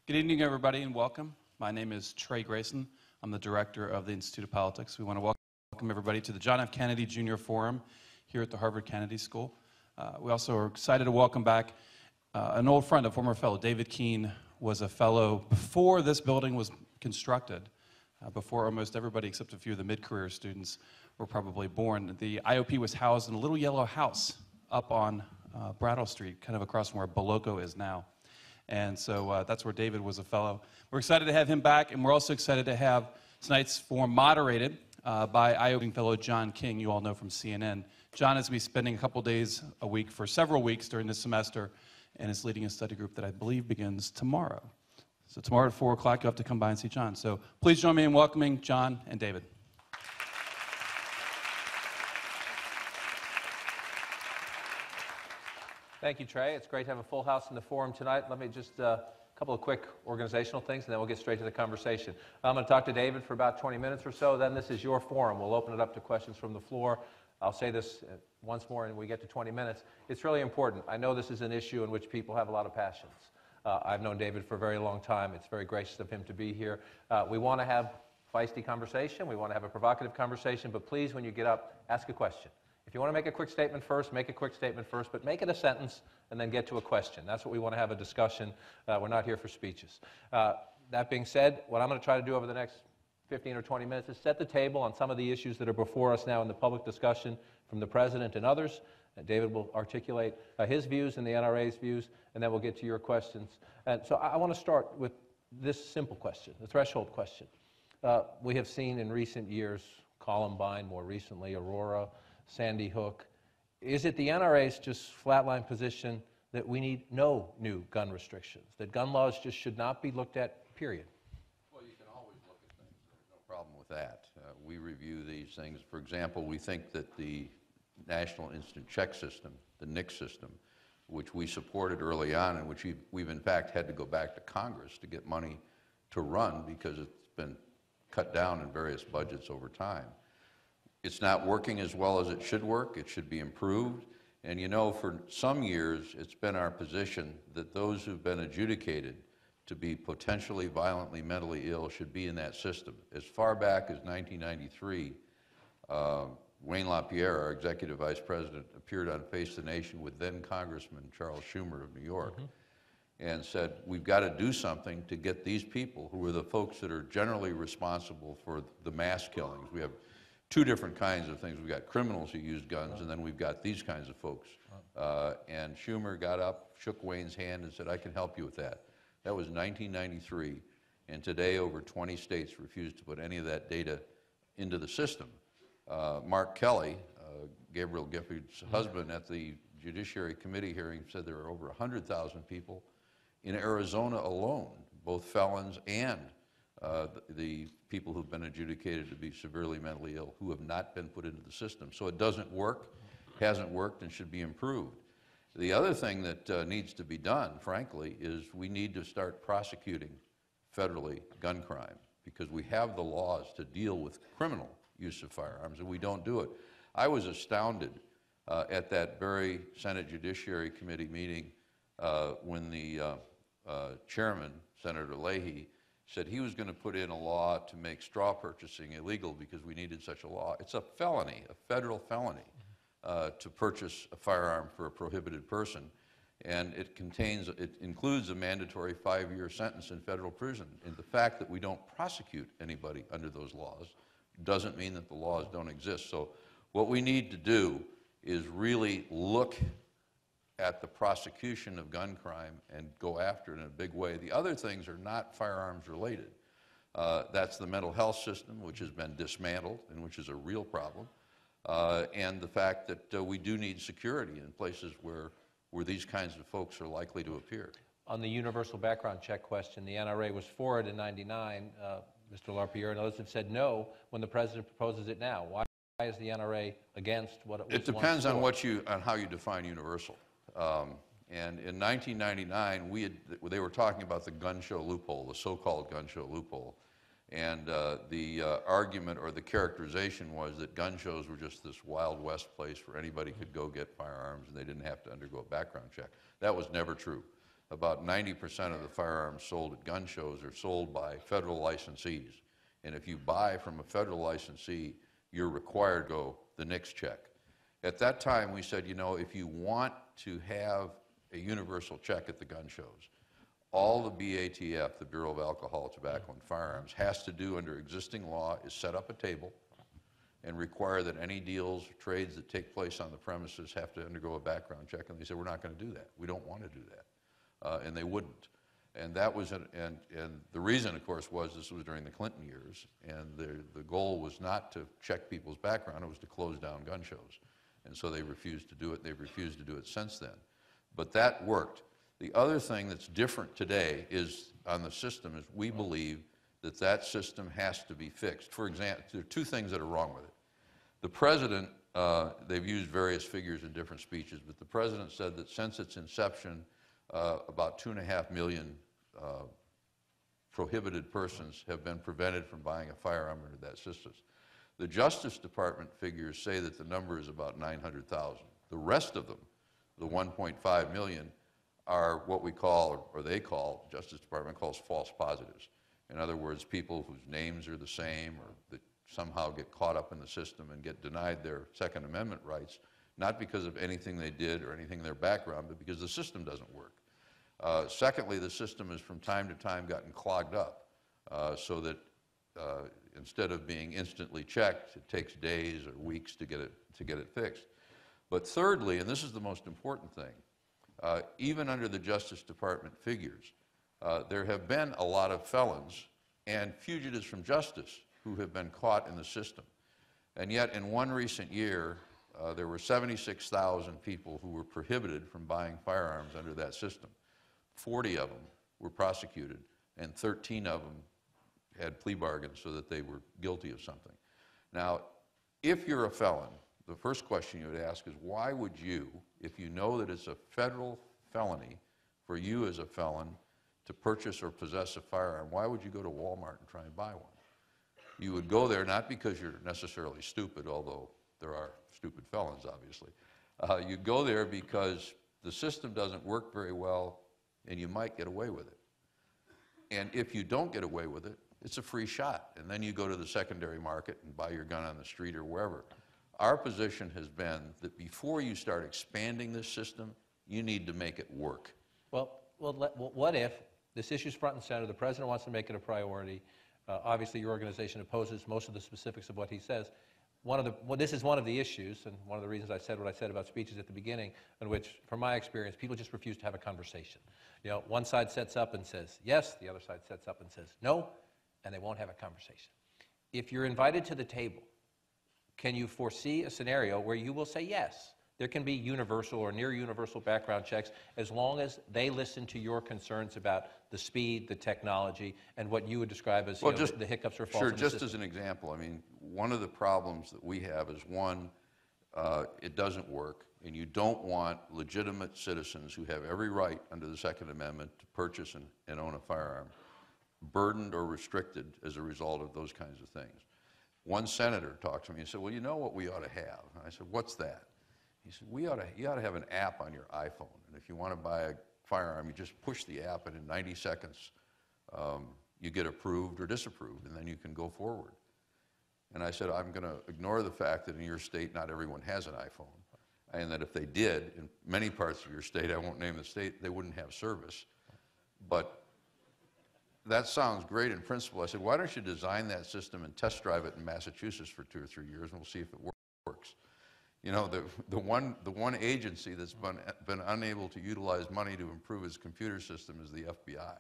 Good evening, everybody, and welcome. My name is Trey Grayson. I'm the director of the Institute of Politics. We want to welcome everybody to the John F. Kennedy Jr. Forum here at the Harvard Kennedy School. We also are excited to welcome back an old friend, a former fellow. David Keene was a fellow before this building was constructed, before almost everybody except a few of the mid-career students were probably born. The IOP was housed in a little yellow house up on Brattle Street, kind of across from where Boloco is now. And so that's where David was a fellow. We're excited to have him back, and we're also excited to have tonight's forum moderated by IOP fellow John King, you all know from CNN. John is going to be spending a couple days a week for several weeks during this semester, and is leading a study group that I believe begins tomorrow. So tomorrow at 4 o'clock, you'll have to come by and see John. So please join me in welcoming John and David. Thank you, Trey. It's great to have a full house in the forum tonight. Let me just, a couple of quick organizational things, and then we'll get straight to the conversation. I'm going to talk to David for about 20 minutes or so. Then this is your forum. We'll open it up to questions from the floor. I'll say this once more, and we get to 20 minutes. It's really important. I know this is an issue in which people have a lot of passions. I've known David for a very long time. It's very gracious of him to be here. We want to have feisty conversation. We want to have a provocative conversation. But please, when you get up, ask a question. If you want to make a quick statement first, make a quick statement first, but make it a sentence and then get to a question. That's what we want to have a discussion. We're not here for speeches. That being said, what I'm going to try to do over the next 15 or 20 minutes is set the table on some of the issues that are before us now in the public discussion from the President and others. David will articulate his views and the NRA's views, and then we'll get to your questions. And so I want to start with this simple question, the threshold question. We have seen in recent years, Columbine, more recently Aurora, Sandy Hook. Is it the NRA's just flatline position that we need no new gun restrictions, that gun laws just should not be looked at, period? Well, you can always look at things. There's no problem with that. We review these things. For example, we think that the National Instant Check System, the NIC system, which we supported early on and which we've in fact had to go back to Congress to get money to run because it's been cut down in various budgets over time. It's not working as well as it should work. It should be improved. And you know, for some years, it's been our position that those who've been adjudicated to be potentially violently mentally ill should be in that system. As far back as 1993, Wayne LaPierre, our executive vice president, appeared on Face the Nation with then Congressman Charles Schumer of New York and said, we've got to do something to get these people, who are the folks that are generally responsible for the mass killings. We have two different kinds of things. We've got criminals who use guns, and then we've got these kinds of folks. And Schumer got up, shook Wayne's hand, and said, I can help you with that. That was 1993, and today over 20 states refuse to put any of that data into the system. Mark Kelly, Gabriel Giffords' husband, at the Judiciary Committee hearing said there are over 100,000 people in Arizona alone, both felons and the people who've been adjudicated to be severely mentally ill who have not been put into the system. So it doesn't work, hasn't worked, and should be improved. The other thing that needs to be done, frankly, is we need to start prosecuting federally gun crime, because we have the laws to deal with criminal use of firearms, and we don't do it. I was astounded at that very Senate Judiciary Committee meeting when the chairman, Senator Leahy, said he was going to put in a law to make straw purchasing illegal because we needed such a law. It's a felony, a federal felony, to purchase a firearm for a prohibited person, and it includes a mandatory 5-year sentence in federal prison. And the fact that we don't prosecute anybody under those laws doesn't mean that the laws don't exist. So what we need to do is really look at the prosecution of gun crime and go after it in a big way. The other things are not firearms related. That's the mental health system, which has been dismantled and which is a real problem, and the fact that we do need security in places where these kinds of folks are likely to appear. On the universal background check question, the NRA was for it in '99. Mr. LaPierre and others have said no when the President proposes it now. Why is the NRA against what it was? It depends on how you define universal. And in 1999, they were talking about the gun show loophole, the so-called gun show loophole. And the argument or the characterization was that gun shows were just this Wild West place where anybody could go get firearms and they didn't have to undergo a background check. That was never true. about 90% of the firearms sold at gun shows are sold by federal licensees. And if you buy from a federal licensee, you're required to go the NICS check. At that time, we said, you know, if you want to have a universal check at the gun shows, all the BATF, the Bureau of Alcohol, Tobacco, and Firearms, has to do under existing law is set up a table and require that any deals, trades that take place on the premises have to undergo a background check. And they said, we're not going to do that. We don't want to do that. And they wouldn't. And that was, and the reason, of course, was this was during the Clinton years, and the goal was not to check people's background, it was to close down gun shows. And so they refused to do it. They've refused to do it since then. But that worked. The other thing that's different today is on the system is we believe that that system has to be fixed. For example, there are two things that are wrong with it. The president, they've used various figures in different speeches, but the president said that since its inception, about 2.5 million prohibited persons have been prevented from buying a firearm under that system. The Justice Department figures say that the number is about 900,000. The rest of them, the 1.5 million, are what we call, or they call, the Justice Department calls false positives. In other words, people whose names are the same or that somehow get caught up in the system and get denied their Second Amendment rights, not because of anything they did or anything in their background, but because the system doesn't work. Secondly, the system has from time to time gotten clogged up so that instead of being instantly checked, it takes days or weeks to get it fixed. But thirdly, and this is the most important thing, even under the Justice Department figures, there have been a lot of felons and fugitives from justice who have been caught in the system. And yet, in one recent year, there were 76,000 people who were prohibited from buying firearms under that system. 40 of them were prosecuted, and 13 of them had plea bargains so that they were guilty of something. Now, if you're a felon, the first question you would ask is, why would you, if you know that it's a federal felony for you as a felon to purchase or possess a firearm, why would you go to Walmart and try and buy one? You would go there not because you're necessarily stupid, although there are stupid felons, obviously. You go there because the system doesn't work very well and you might get away with it. And if you don't get away with it, it's a free shot. And then you go to the secondary market and buy your gun on the street or wherever. Our position has been that before you start expanding this system, you need to make it work. Well, what if this issue's front and center, the president wants to make it a priority, obviously your organization opposes most of the specifics of what he says. This is one of the issues, and one of the reasons I said what I said about speeches at the beginning, in which, from my experience, people just refuse to have a conversation. You know, one side sets up and says yes, the other side sets up and says no, and they won't have a conversation. If you're invited to the table, can you foresee a scenario where you will say yes? There can be universal or near universal background checks as long as they listen to your concerns about the speed, the technology, and what you would describe as the hiccups or faults in the system. Just as an example, I mean, one of the problems that we have is, one, it doesn't work, and you don't want legitimate citizens who have every right under the Second Amendment to purchase and own a firearm burdened or restricted as a result of those kinds of things. One senator talked to me and said, well, you know what we ought to have? And I said, what's that? He said, you ought to have an app on your iPhone, and if you want to buy a firearm, you just push the app, and in 90 seconds, you get approved or disapproved, and then you can go forward. And I said, I'm going to ignore the fact that in your state, not everyone has an iPhone, and that if they did, in many parts of your state, I won't name the state, they wouldn't have service. But that sounds great in principle. I said, why don't you design that system and test drive it in Massachusetts for 2 or 3 years, and we'll see if it works. You know, the one agency that's been unable to utilize money to improve its computer system is the FBI.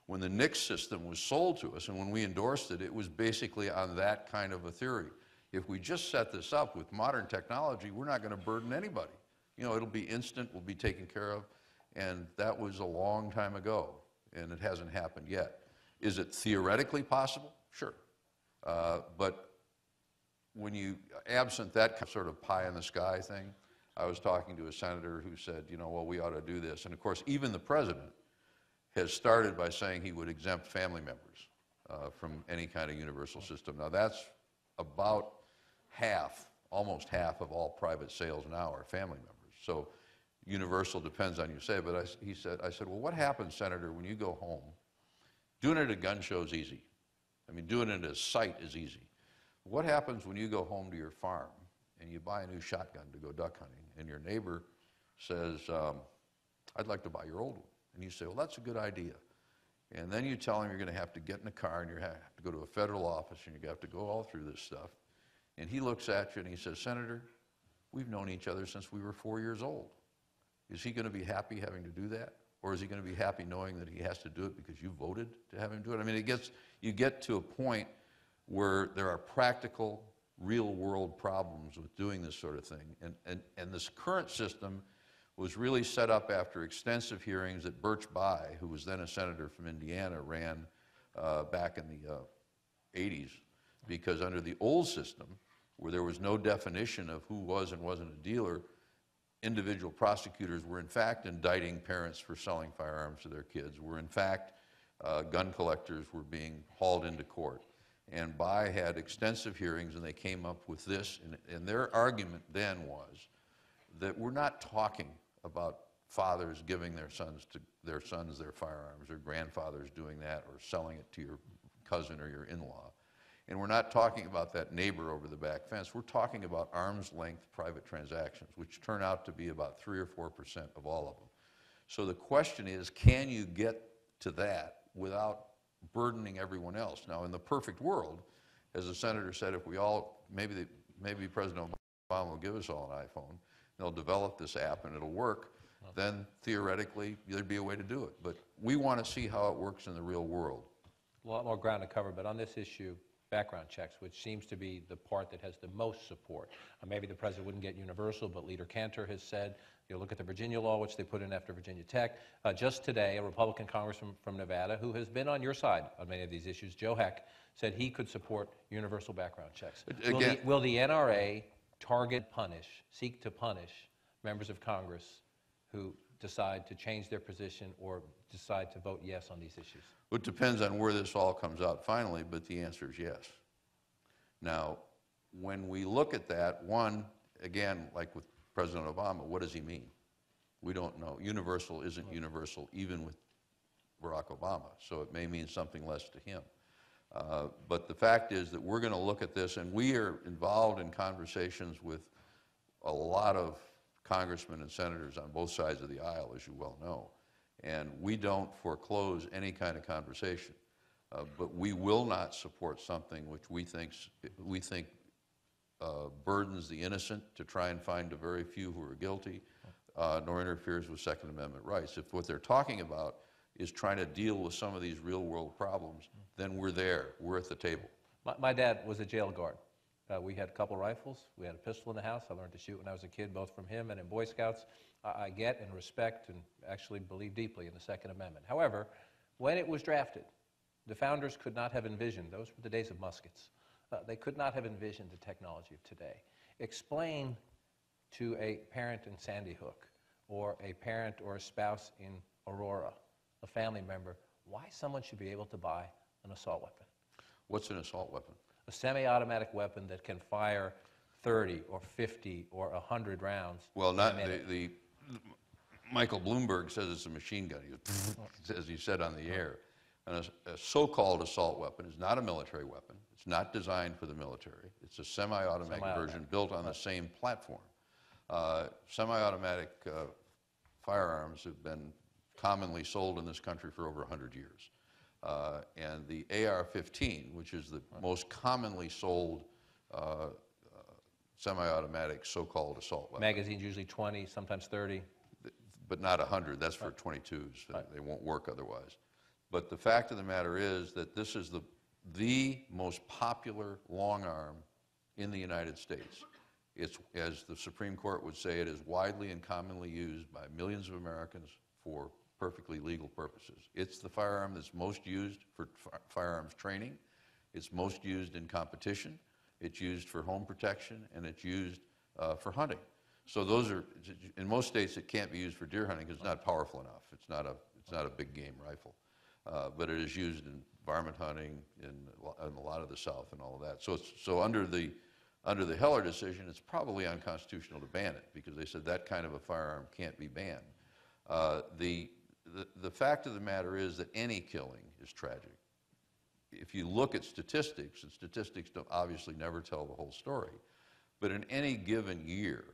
When the NICS system was sold to us and when we endorsed it, it was basically on that kind of a theory. If we just set this up with modern technology, we're not going to burden anybody. You know, it'll be instant, we'll be taken care of, and that was a long time ago, and it hasn't happened yet. Is it theoretically possible? Sure. But when you, absent that sort of pie in the sky thing, I was talking to a senator who said, you know, well, we ought to do this. And of course, even the president has started by saying he would exempt family members from any kind of universal system. Now that's about half, almost half of all private sales now are family members. So universal depends on you say, but I said, well, what happens, Senator, when you go home? Doing it at a gun show is easy. I mean, doing it at a site is easy. What happens when you go home to your farm and you buy a new shotgun to go duck hunting, and your neighbor says, I'd like to buy your old one. And you say, well, that's a good idea. And then you tell him you're going to have to get in a car and you have to go to a federal office and you have to go all through this stuff. And he looks at you and he says, Senator, we've known each other since we were 4 years old. Is he going to be happy having to do that? Or is he going to be happy knowing that he has to do it because you voted to have him do it? I mean, you get to a point where there are practical, real-world problems with doing this sort of thing. And this current system was really set up after extensive hearings that Birch Bayh, who was then a senator from Indiana, ran back in the 80s. Because under the old system, where there was no definition of who was and wasn't a dealer, individual prosecutors were in fact indicting parents for selling firearms to their kids, were in fact gun collectors were being hauled into court. And Bayh had extensive hearings and they came up with this, and their argument then was that we're not talking about fathers giving their sons their firearms, or grandfathers doing that, or selling it to your cousin or your in-law. And we're not talking about that neighbor over the back fence. We're talking about arm's-length private transactions, which turn out to be about 3 or 4% of all of them. So the question is, can you get to that without burdening everyone else? Now, in the perfect world, as the senator said, if we all, maybe President Obama will give us all an iPhone, and they'll develop this app and it'll work, then theoretically there'd be a way to do it. But we want to see how it works in the real world. A lot more ground to cover, but on this issue, background checks, which seems to be the part that has the most support. Maybe the president wouldn't get universal, but Leader Cantor has said, you look at the Virginia law, which they put in after Virginia Tech. Just today, a Republican congressman from Nevada, who has been on your side on many of these issues, Joe Heck, said he could support universal background checks. Will the NRA seek to punish members of Congress who decide to change their position or decide to vote yes on these issues? It depends on where this all comes out finally, but the answer is yes. Now, when we look at that, one, again, like with President Obama, what does he mean? We don't know. Universal isn't universal even with Barack Obama, so it may mean something less to him. But the fact is that we're going to look at this, and we are involved in conversations with a lot of congressmen and senators on both sides of the aisle, as you well know. And we don't foreclose any kind of conversation. But we will not support something which we think burdens the innocent to try and find a very few who are guilty, nor interferes with Second Amendment rights. If what they're talking about is trying to deal with some of these real-world problems, then we're there. We're at the table. My dad was a jail guard. We had a couple rifles. We had a pistol in the house. I learned to shoot when I was a kid, both from him and in Boy Scouts. I get and respect and actually believe deeply in the Second Amendment. However, when it was drafted, the founders could not have envisioned, those were the days of muskets, they could not have envisioned the technology of today. Explain to a parent in Sandy Hook, or a parent or a spouse in Aurora, a family member, why someone should be able to buy an assault weapon. What's an assault weapon? A semi-automatic weapon that can fire 30 or 50 or 100 rounds. Well, not the Michael Bloomberg says it's a machine gun, as he said on the air. And a so-called assault weapon is not a military weapon. It's not designed for the military. It's a semi-automatic version built on the same platform. Semi-automatic firearms have been commonly sold in this country for over 100 years. And the AR-15, which is the most commonly sold semi-automatic so-called assault weapon. Magazines usually 20, sometimes 30. But not 100. That's for 22s. Right. They won't work otherwise. But the fact of the matter is that this is the most popular long arm in the United States. It's, as the Supreme Court would say, it is widely and commonly used by millions of Americans for perfectly legal purposes. It's the firearm that's most used for firearms training. It's most used in competition. It's used for home protection, and it's used for hunting. So those are, in most states, it can't be used for deer hunting because it's not powerful enough. It's not a big game rifle. But it is used in varmint hunting in a lot of the South and all of that. So under the Under the Heller decision, it's probably unconstitutional to ban it because they said that kind of a firearm can't be banned. The fact of the matter is that any killing is tragic. If you look at statistics, and statistics don't obviously never tell the whole story, but in any given year,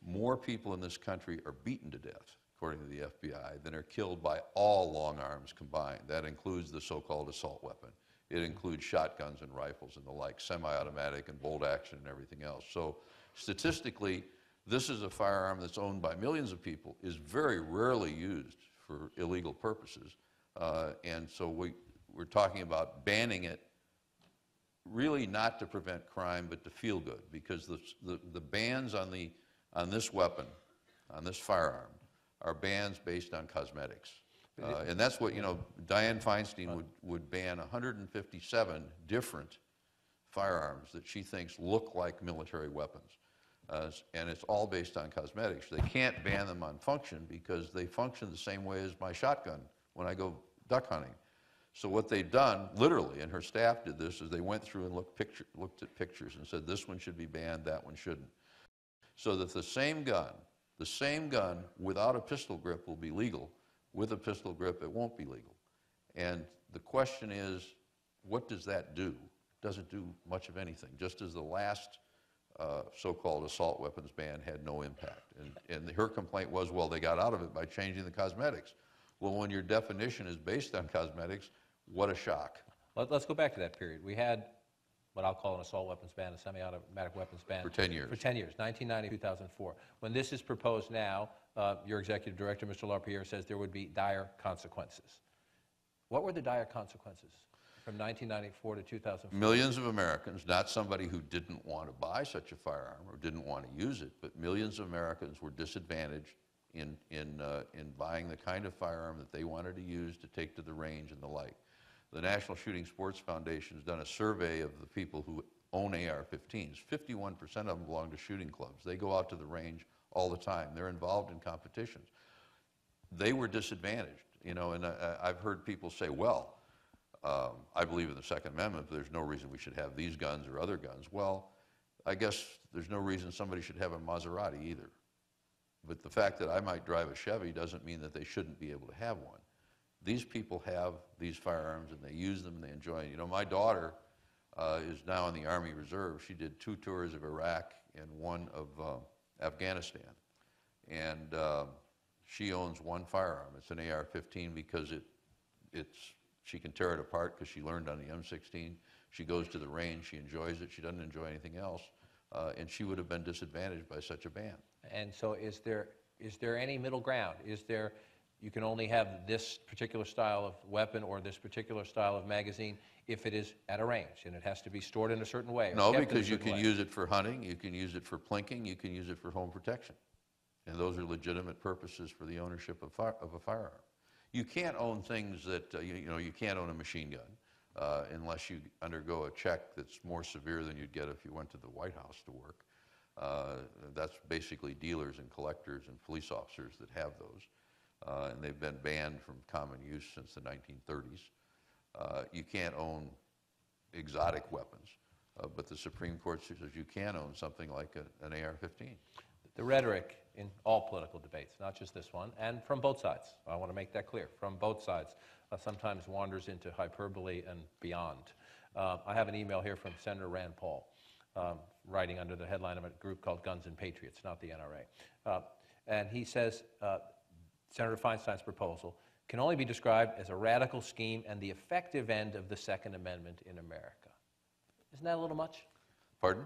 more people in this country are beaten to death, according to the FBI, than are killed by all long arms combined. That includes the so-called assault weapon. It includes shotguns and rifles and the like, semi-automatic and bolt action and everything else. So statistically, this is a firearm that's owned by millions of people, is very rarely used for illegal purposes. And so we're talking about banning it really not to prevent crime, but to feel good, because the bans on this weapon, on this firearm, are bans based on cosmetics. And that's what, you know, Dianne Feinstein would ban 157 different firearms that she thinks look like military weapons. And it's all based on cosmetics. They can't ban them on function because they function the same way as my shotgun when I go duck hunting. So what they've done, literally, and her staff did this, is they went through and looked at pictures and said this one should be banned, that one shouldn't. So that the same gun without a pistol grip will be legal. With a pistol grip, it won't be legal. And the question is, what does that do? It doesn't do much of anything, just as the last so-called assault weapons ban had no impact. And her complaint was, well, they got out of it by changing the cosmetics. Well, when your definition is based on cosmetics, what a shock. Let's go back to that period. We had what I'll call an assault weapons ban, a semi-automatic weapons ban. For 10 years. For 10 years, 1990, 2004. When this is proposed now, your executive director, Mr. LaPierre, says there would be dire consequences. What were the dire consequences from 1994 to 2004? Millions of Americans, not somebody who didn't want to buy such a firearm or didn't want to use it, but millions of Americans were disadvantaged in buying the kind of firearm that they wanted to use to take to the range and the like. The National Shooting Sports Foundation has done a survey of the people who own AR-15s. 51% of them belong to shooting clubs. They go out to the range all the time. They're involved in competitions. They were disadvantaged, you know, and I've heard people say, well, I believe in the Second Amendment, but there's no reason we should have these guns or other guns. Well, I guess there's no reason somebody should have a Maserati either. But the fact that I might drive a Chevy doesn't mean that they shouldn't be able to have one. These people have these firearms and they use them and they enjoy it. You know, my daughter is now in the Army Reserve. She did 2 tours of Iraq and 1 of Afghanistan. And she owns 1 firearm. It's an AR-15 because she can tear it apart because she learned on the M16. She goes to the range, she enjoys it, she doesn't enjoy anything else. And she would have been disadvantaged by such a ban. And so is there any middle ground? Is there, you can only have this particular style of weapon or this particular style of magazine if it is at a range and it has to be stored in a certain way? No, because you can use it for hunting, you can use it for plinking, you can use it for home protection. And those are legitimate purposes for the ownership of a firearm. You can't own things that, you can't own a machine gun unless you undergo a check that's more severe than you'd get if you went to the White House to work. That's basically dealers and collectors and police officers that have those. And they've been banned from common use since the 1930s. You can't own exotic weapons, but the Supreme Court says you can own something like an AR-15. The rhetoric in all political debates, not just this one, and from both sides, I want to make that clear, from both sides, sometimes wanders into hyperbole and beyond. I have an email here from Senator Rand Paul, writing under the headline of a group called Guns and Patriots, not the NRA. And he says, Senator Feinstein's proposal can only be described as a radical scheme and the effective end of the Second Amendment in America. Isn't that a little much? Pardon?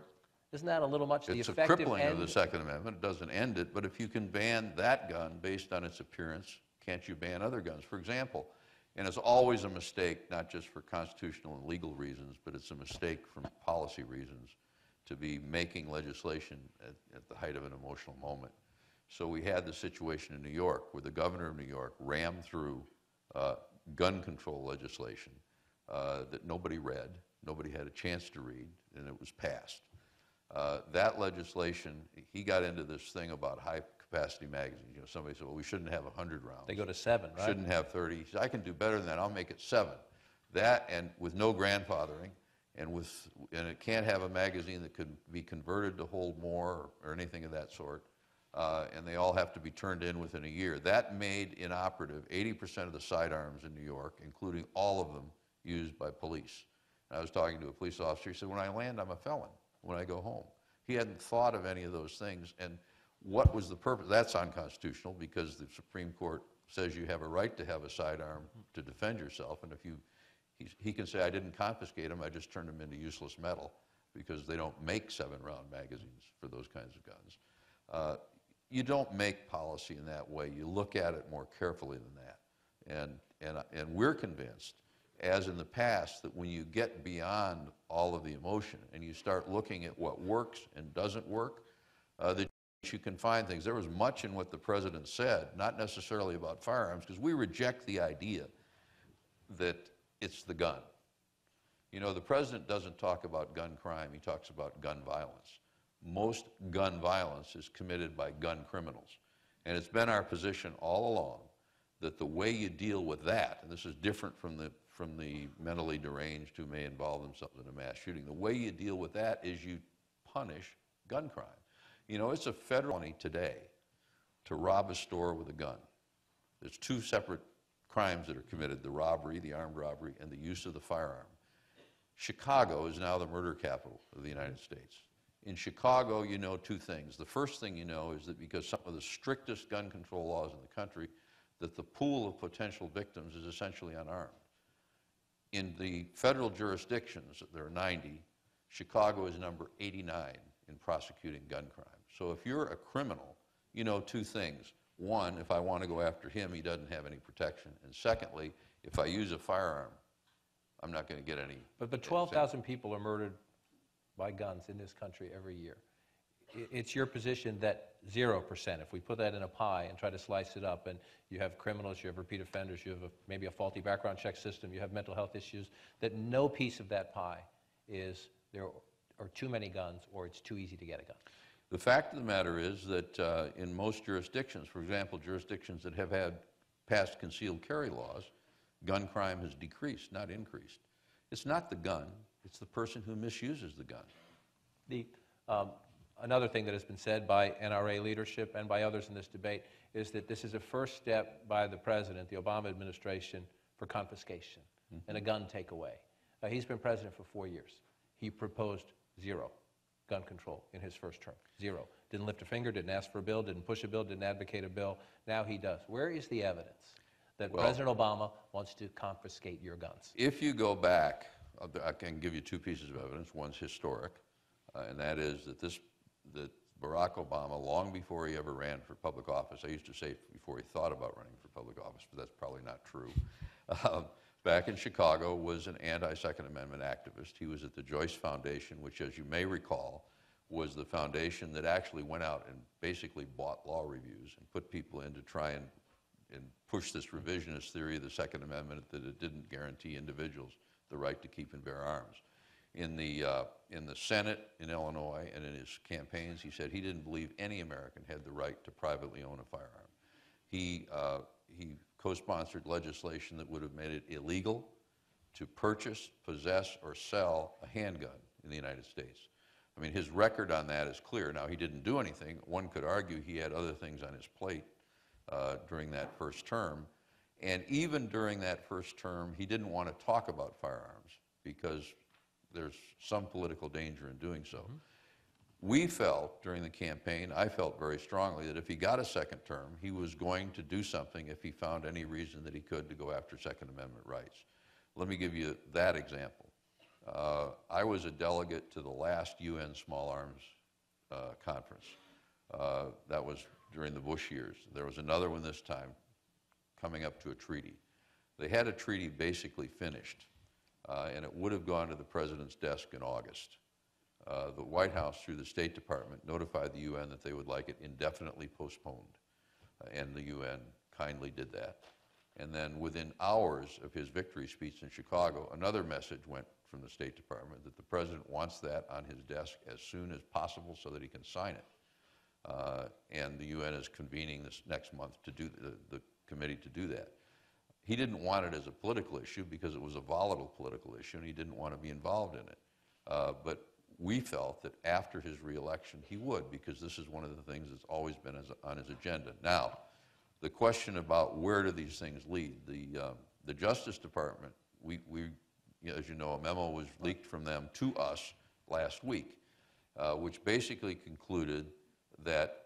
Isn't that a little much? It's a crippling of the Second Amendment. It doesn't end it, but if you can ban that gun based on its appearance, can't you ban other guns? For example, and it's always a mistake, not just for constitutional and legal reasons, but it's a mistake from policy reasons to be making legislation at the height of an emotional moment. So we had the situation in New York where the governor of New York rammed through gun control legislation that nobody read, nobody had a chance to read, and it was passed. That legislation, he got into this thing about high-capacity magazines. You know, somebody said, well, we shouldn't have 100 rounds. They go to 7, right? Shouldn't have 30. He said, I can do better than that. I'll make it 7. That, and with no grandfathering, and it can't have a magazine that could be converted to hold more or anything of that sort. And they all have to be turned in within a year. That made inoperative 80% of the sidearms in New York, including all of them used by police. And I was talking to a police officer. He said, when I land, I'm a felon when I go home. He hadn't thought of any of those things. And what was the purpose? That's unconstitutional because the Supreme Court says you have a right to have a sidearm to defend yourself. And if he can say, I didn't confiscate them, I just turned them into useless metal because they don't make 7-round magazines for those kinds of guns. You don't make policy in that way. You look at it more carefully than that. And we're convinced, as in the past, that when you get beyond all of the emotion and you start looking at what works and doesn't work, that you can find things. There was much in what the president said, not necessarily about firearms, because we reject the idea that it's the gun. You know, the president doesn't talk about gun crime, he talks about gun violence. Most gun violence is committed by gun criminals. And it's been our position all along that the way you deal with that, and this is different from the mentally deranged who may involve themselves in a mass shooting, the way you deal with that is you punish gun crime. You know, it's a federal felony today to rob a store with a gun. There's 2 separate crimes that are committed, the robbery, the armed robbery, and the use of the firearm. Chicago is now the murder capital of the United States. In Chicago, you know 2 things. The first thing you know is that because some of the strictest gun control laws in the country, that the pool of potential victims is essentially unarmed. In the federal jurisdictions, there are 90, Chicago is number 89 in prosecuting gun crime. So if you're a criminal, you know 2 things. One, if I want to go after him, he doesn't have any protection. And secondly, if I use a firearm, I'm not going to get any. But 12,000 people are murdered by guns in this country every year. It's your position that 0%, if we put that in a pie and try to slice it up, and you have criminals, you have repeat offenders, you have maybe a faulty background check system, you have mental health issues, that no piece of that pie is there are too many guns or it's too easy to get a gun. The fact of the matter is that in most jurisdictions, for example, jurisdictions that have had passed concealed carry laws, gun crime has decreased, not increased. It's not the gun, it's the person who misuses the gun. Another thing that has been said by NRA leadership and by others in this debate is that this is a first step by the president, the Obama administration, for confiscation and a gun takeaway. He's been president for 4 years. He proposed 0 gun control in his first term. 0. Didn't lift a finger, didn't ask for a bill, didn't push a bill, didn't advocate a bill. Now he does. Where is the evidence that President Obama wants to confiscate your guns? If you go back, I can give you 2 pieces of evidence. One's historic, and that is that Barack Obama, long before he ever ran for public office, I used to say before he thought about running for public office, but that's probably not true, back in Chicago was an anti-Second Amendment activist. He was at the Joyce Foundation, which, as you may recall, was the foundation that actually went out and basically bought law reviews and put people in to try and push this revisionist theory of the Second Amendment that it didn't guarantee individuals the right to keep and bear arms. In the Senate in Illinois and in his campaigns, he said he didn't believe any American had the right to privately own a firearm. He co-sponsored legislation that would have made it illegal to purchase, possess, or sell a handgun in the United States. I mean, his record on that is clear. Now, he didn't do anything. One could argue he had other things on his plate during that first term. And even during that first term, he didn't want to talk about firearms because there's some political danger in doing so. We felt during the campaign, I felt very strongly that if he got a second term, he was going to do something if he found any reason that he could to go after Second Amendment rights. Let me give you that example. I was a delegate to the last UN Small Arms Conference. That was during the Bush years. There was another one this time coming up to a treaty. They had a treaty basically finished, and it would have gone to the president's desk in August. The White House, through the State Department, notified the UN that they would like it indefinitely postponed, and the UN kindly did that. And then within hours of his victory speech in Chicago, another message went from the State Department that the president wants that on his desk as soon as possible so that he can sign it. And the UN is convening this next month to do the committee to do that. He didn't want it as a political issue because it was a volatile political issue and he didn't want to be involved in it. But we felt that after his reelection he would, because this is one of the things that's always been on his agenda. Now, the question about where do these things lead, the Justice Department, as you know, a memo was leaked from them to us last week, which basically concluded that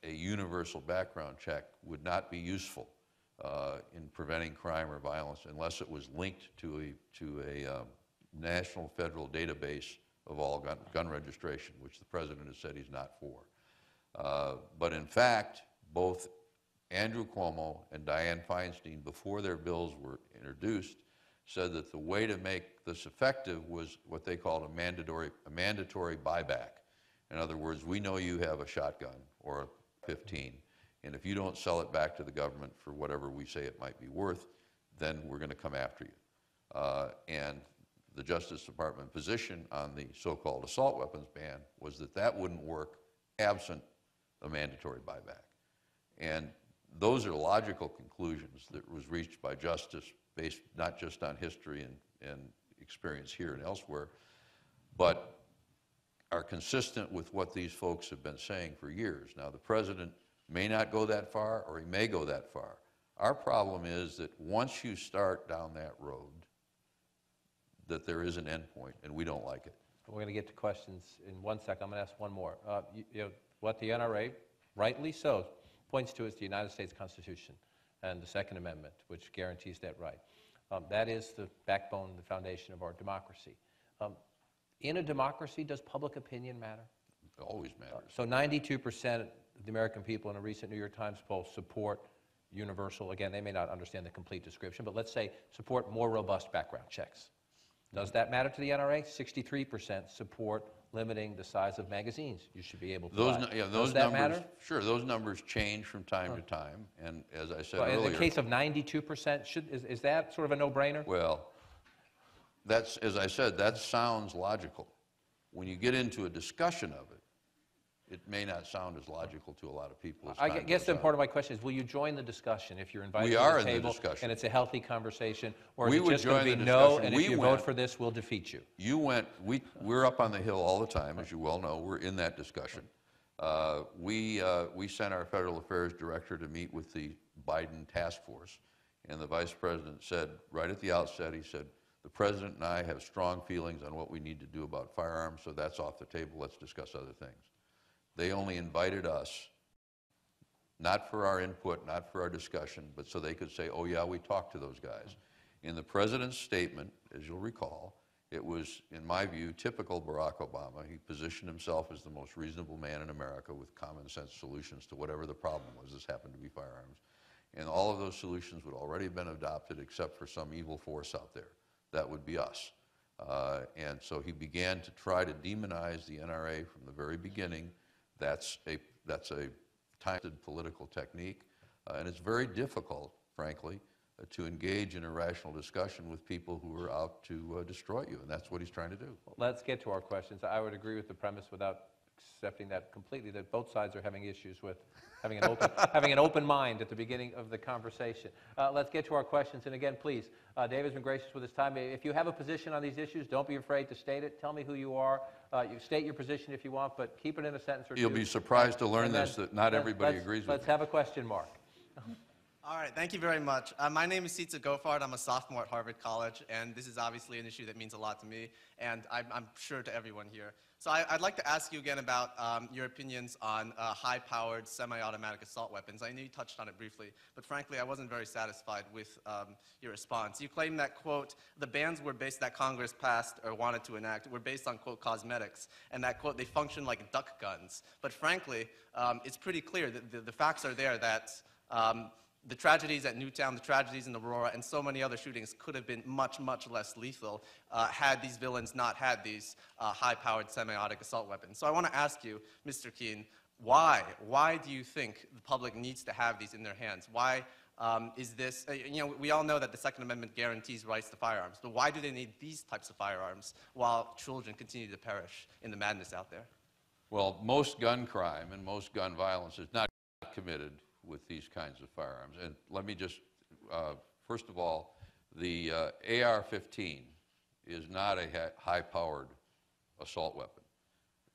a universal background check would not be useful in preventing crime or violence unless it was linked to a national federal database of all gun registration, which the President has said he's not for. But in fact, both Andrew Cuomo and Dianne Feinstein, before their bills were introduced, said that the way to make this effective was what they called a mandatory buyback. In other words, we know you have a shotgun or a 15, and if you don't sell it back to the government for whatever we say it might be worth, then we're going to come after you. And the Justice Department position on the so-called assault weapons ban was that that wouldn't work absent a mandatory buyback. And those are logical conclusions that was reached by justice based not just on history and experience here and elsewhere, but are consistent with what these folks have been saying for years. Now, the President may not go that far, or he may go that far. Our problem is that once you start down that road, that there is an end point, and we don't like it. We're going to get to questions in 1 second. I'm going to ask one more. What the NRA, rightly so, points to is the United States Constitution and the Second Amendment, which guarantees that right. That is the backbone, the foundation of our democracy. In a democracy, does public opinion matter? It always matters. So 92% of the American people in a recent New York Times poll support universal, again, they may not understand the complete description, but let's say support more robust background checks. Does that matter to the NRA? 63% support limiting the size of magazines you should be able to buy. Does that numbers matter? Sure, those numbers change from time to time, and as I said Well, earlier... in the case of 92%, is that sort of a no-brainer? Well, that's, as I said, that sounds logical. When you get into a discussion of it, it may not sound as logical to a lot of people as I time guess goes then on. part of my question is, will you join the discussion if you're invited We to are the in the table discussion. and it's a healthy conversation, or We is it would just going to join be the no, discussion. and We if you went- vote for this, we'll defeat you? We're up on the Hill all the time, as you well know. We're in that discussion. We sent our Federal Affairs Director to meet with the Biden task force, and the Vice President said, right at the outset, he said, the President and I have strong feelings on what we need to do about firearms, so that's off the table. Let's discuss other things. They only invited us, not for our input, not for our discussion, but so they could say, oh yeah, we talked to those guys. In the President's statement, as you'll recall, it was, in my view, typical Barack Obama. He positioned himself as the most reasonable man in America with common sense solutions to whatever the problem was. This happened to be firearms. And all of those solutions would already have been adopted except for some evil force out there. That would be us. And so he began to try to demonize the NRA from the very beginning. That's a time-tested political technique, and it's very difficult, frankly, to engage in a rational discussion with people who are out to destroy you, and that's what he's trying to do. Let's get to our questions. I would agree with the premise without accepting that completely, that both sides are having issues with having an open mind at the beginning of the conversation. Let's get to our questions, and again, please, David's been gracious with his time. If you have a position on these issues, don't be afraid to state it. Tell me who you are. You state your position if you want, but keep it in a sentence or two. You'll be surprised to learn this, that not everybody agrees with Let's have a question, Mark. All right, thank you very much. My name is Sitza Gofard. I'm a sophomore at Harvard College, and this is obviously an issue that means a lot to me, and I'm sure to everyone here. So I'd like to ask you again about your opinions on high-powered semi-automatic assault weapons. I know you touched on it briefly, but frankly, I wasn't very satisfied with your response. You claim that, quote, the bans that Congress passed or wanted to enact were based on, quote, cosmetics, and that, quote, they function like duck guns. But frankly, it's pretty clear that the facts are there that the tragedies at Newtown, the tragedies in Aurora, and so many other shootings could have been much, much less lethal had these villains not had these high-powered semi-automatic assault weapons. So I want to ask you, Mr. Keene, why? Why do you think the public needs to have these in their hands? Why is this, we all know that the Second Amendment guarantees rights to firearms, but why do they need these types of firearms while children continue to perish in the madness out there? Well, most gun crime and most gun violence is not committed with these kinds of firearms. And let me just, first of all, the AR-15 is not a high-powered assault weapon.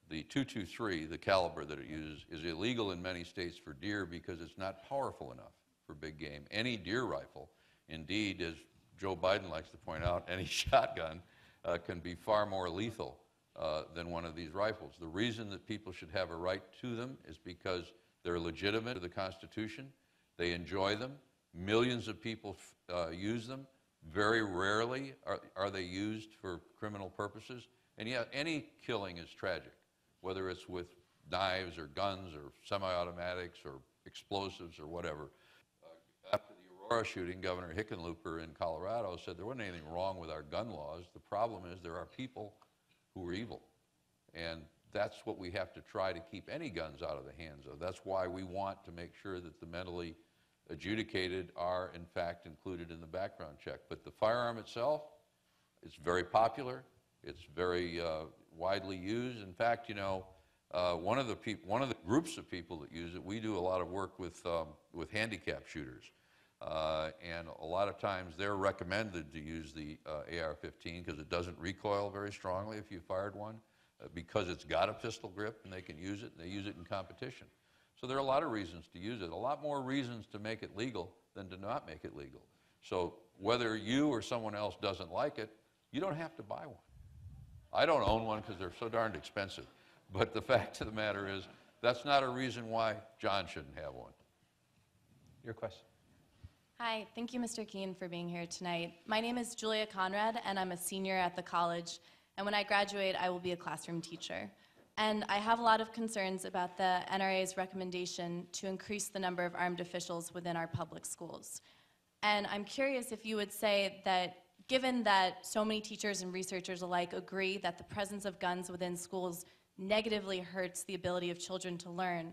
The .223, the caliber that it uses, is illegal in many states for deer because it's not powerful enough for big game. Any deer rifle, indeed, as Joe Biden likes to point out, any shotgun can be far more lethal than one of these rifles. The reason that people should have a right to them is because they're legitimate to the Constitution. They enjoy them. Millions of people use them. Very rarely are they used for criminal purposes. And yet, any killing is tragic, whether it's with knives or guns or semi-automatics or explosives or whatever. After the Aurora shooting, Governor Hickenlooper in Colorado said there wasn't anything wrong with our gun laws. The problem is there are people who are evil. And that's what we have to try to keep any guns out of the hands of. That's why we want to make sure that the mentally adjudicated are, in fact, included in the background check. But the firearm itself, it's very popular. It's very widely used. In fact, you know, one of the groups of people that use it, we do a lot of work with handicap shooters. And a lot of times they're recommended to use the AR-15 because it doesn't recoil very strongly if you fired one, because it's got a pistol grip and they can use it, and they use it in competition. So there are a lot of reasons to use it, a lot more reasons to make it legal than to not make it legal. So whether you or someone else doesn't like it, you don't have to buy one. I don't own one because they're so darned expensive. But the fact of the matter is, that's not a reason why John shouldn't have one. Your question. Hi, thank you, Mr. Keene, for being here tonight. My name is Julia Conrad, and I'm a senior at the college. And when I graduate, I will be a classroom teacher. And I have a lot of concerns about the NRA's recommendation to increase the number of armed officials within our public schools. And I'm curious if you would say that, given that so many teachers and researchers alike agree that the presence of guns within schools negatively hurts the ability of children to learn,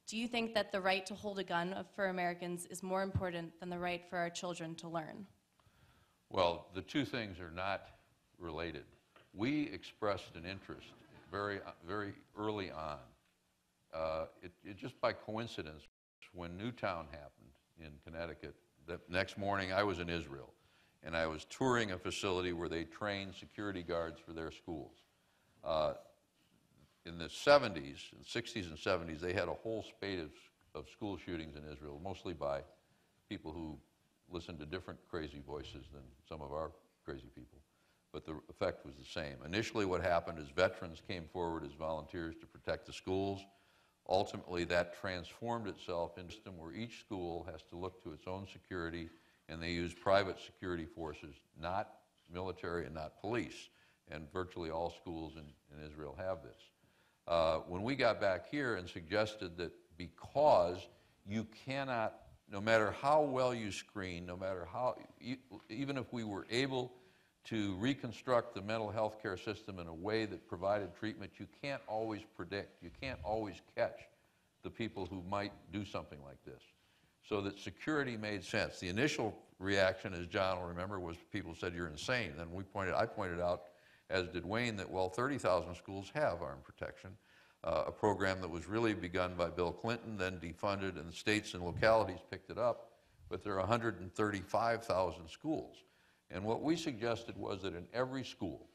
do you think that the right to hold a gun for Americans is more important than the right for our children to learn? Well, the two things are not related. We expressed an interest very early on. It just by coincidence, when Newtown happened in Connecticut, the next morning I was in Israel, and I was touring a facility where they trained security guards for their schools. In the 70s, 60s and 70s, they had a whole spate of school shootings in Israel, mostly by people who listened to different crazy voices than some of our crazy people. But the effect was the same. Initially what happened is veterans came forward as volunteers to protect the schools. Ultimately that transformed itself into a system where each school has to look to its own security, and they use private security forces, not military and not police. And virtually all schools in Israel have this. When we got back here and suggested that because you cannot, no matter how well you screen, no matter how, even if we were able to reconstruct the mental health care system in a way that provided treatment, you can't always predict, you can't always catch the people who might do something like this. So that security made sense. The initial reaction, as John will remember, was people said, you're insane. Then I pointed out, as did Wayne, that, well, 30,000 schools have armed protection, a program that was really begun by Bill Clinton, then defunded, and the states and localities picked it up, but there are 135,000 schools. And what we suggested was that in every school,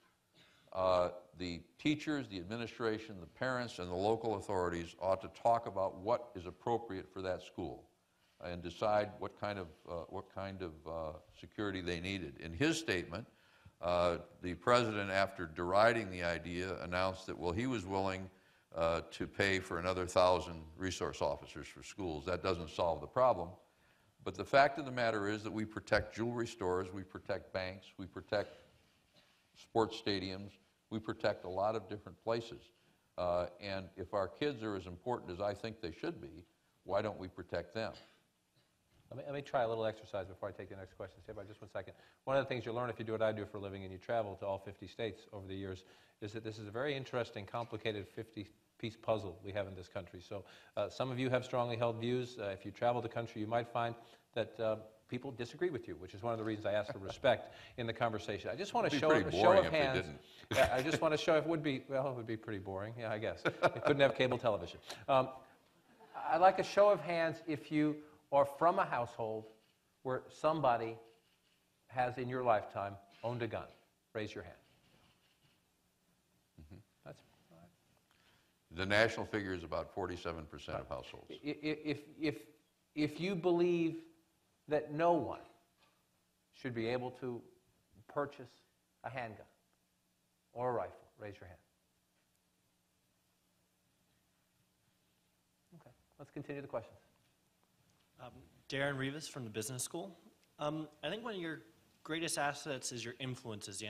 the teachers, the administration, the parents, and the local authorities ought to talk about what is appropriate for that school and decide what kind of security they needed. In his statement, the president, after deriding the idea, announced that, well, he was willing to pay for another 1,000 resource officers for schools. That doesn't solve the problem. But the fact of the matter is that we protect jewelry stores, we protect banks, we protect sports stadiums, we protect a lot of different places. And if our kids are as important as I think they should be, why don't we protect them? Let me try a little exercise before I take the next question. Stay by just one second. One of the things you learn if you do what I do for a living and you travel to all 50 states over the years is that this is a very interesting, complicated 50-piece puzzle we have in this country. So some of you have strongly held views. If you travel the country, you might find that people disagree with you, which is one of the reasons I ask for respect in the conversation. I just want to show a show of hands. Yeah, I just want to show it would be, well, it would be pretty boring. Yeah, I guess. It couldn't have cable television. I'd like a show of hands if you are from a household where somebody has, in your lifetime, owned a gun. Raise your hand. The national figure is about 47% of households. If you believe that no one should be able to purchase a handgun or a rifle, raise your hand. Okay, let's continue the questions. Darren Rivas from the business school. I think one of your greatest assets is your influence as the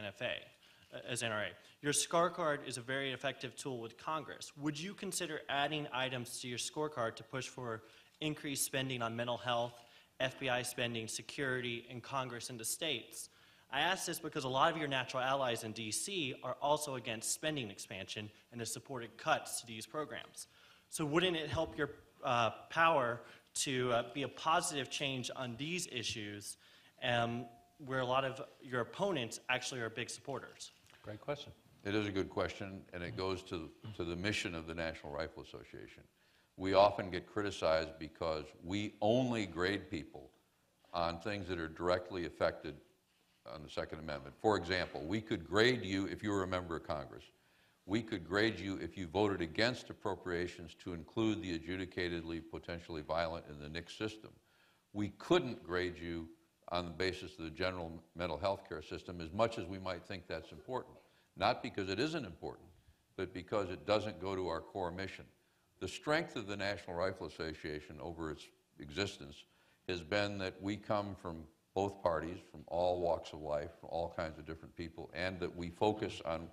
as NRA. Your scorecard is a very effective tool with Congress. Would you consider adding items to your scorecard to push for increased spending on mental health, FBI spending, security, and Congress and the states? I ask this because a lot of your natural allies in D.C. are also against spending expansion and have supported cuts to these programs. So wouldn't it help your power to be a positive change on these issues where a lot of your opponents actually are big supporters? Great question. It is a good question, and it goes to the mission of the National Rifle Association. We often get criticized because we only grade people on things that are directly affected on the Second Amendment. For example, we could grade you if you were a member of Congress. We could grade you if you voted against appropriations to include the adjudicatedly potentially violent in the NICS system. We couldn't grade you on the basis of the general mental health care system as much as we might think that's important. Not because it isn't important, but because it doesn't go to our core mission. The strength of the National Rifle Association over its existence has been that we come from both parties, from all walks of life, from all kinds of different people, and that we focus on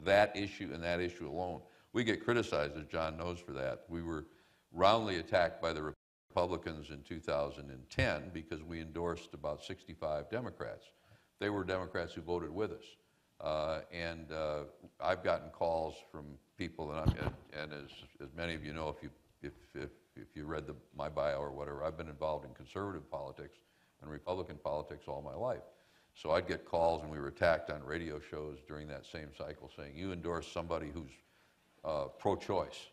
that issue and that issue alone. We get criticized, as John knows, for that. We were roundly attacked by the Republicans in 2010 because we endorsed about 65 Democrats. They were Democrats who voted with us. I've gotten calls from people, and as many of you know, if you read my bio or whatever, I've been involved in conservative politics and Republican politics all my life. So I'd get calls, and we were attacked on radio shows during that same cycle saying, you endorse somebody who's pro-choice.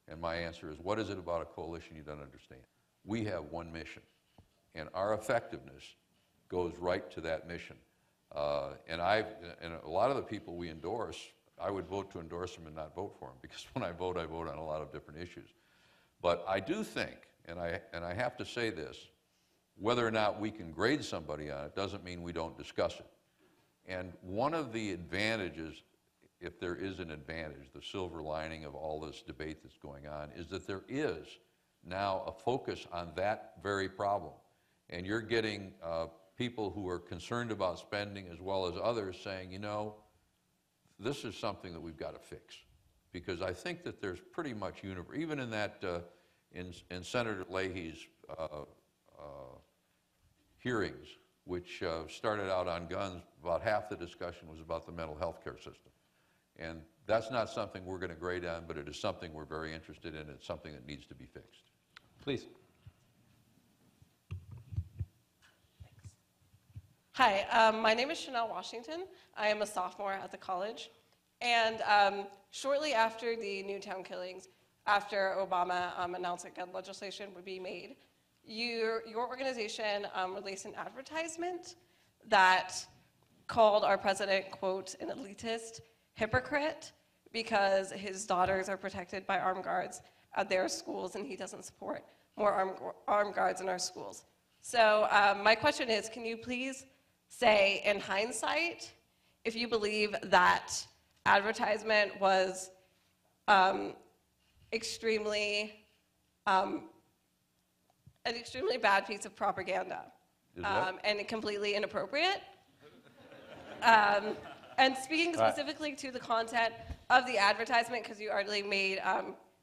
And my answer is, what is it about a coalition you don't understand? We have one mission, and our effectiveness goes right to that mission. And a lot of the people we endorse, I would vote to endorse them and not vote for them, because when I vote on a lot of different issues. But I do think, and I have to say this, whether or not we can grade somebody on it doesn't mean we don't discuss it. And one of the advantages, if there is an advantage, the silver lining of all this debate that's going on, is that there is now a focus on that very problem. And you're getting people who are concerned about spending as well as others saying, you know, this is something that we've got to fix. Because I think that there's pretty much even in that, in Senator Leahy's hearings, which started out on guns, about half the discussion was about the mental health care system. And that's not something we're going to grade on, but it is something we're very interested in. It's something that needs to be fixed. Please. Hi, my name is Chanel Washington. I am a sophomore at the college. And shortly after the Newtown killings, after Obama announced that gun legislation would be made, your organization released an advertisement that called our president, quote, an elitist hypocrite because his daughters are protected by armed guards at their schools and he doesn't support more armed guards in our schools. So my question is, can you please say, in hindsight, if you believe that advertisement was an extremely bad piece of propaganda and completely inappropriate? And speaking specifically to the content of the advertisement, because you already made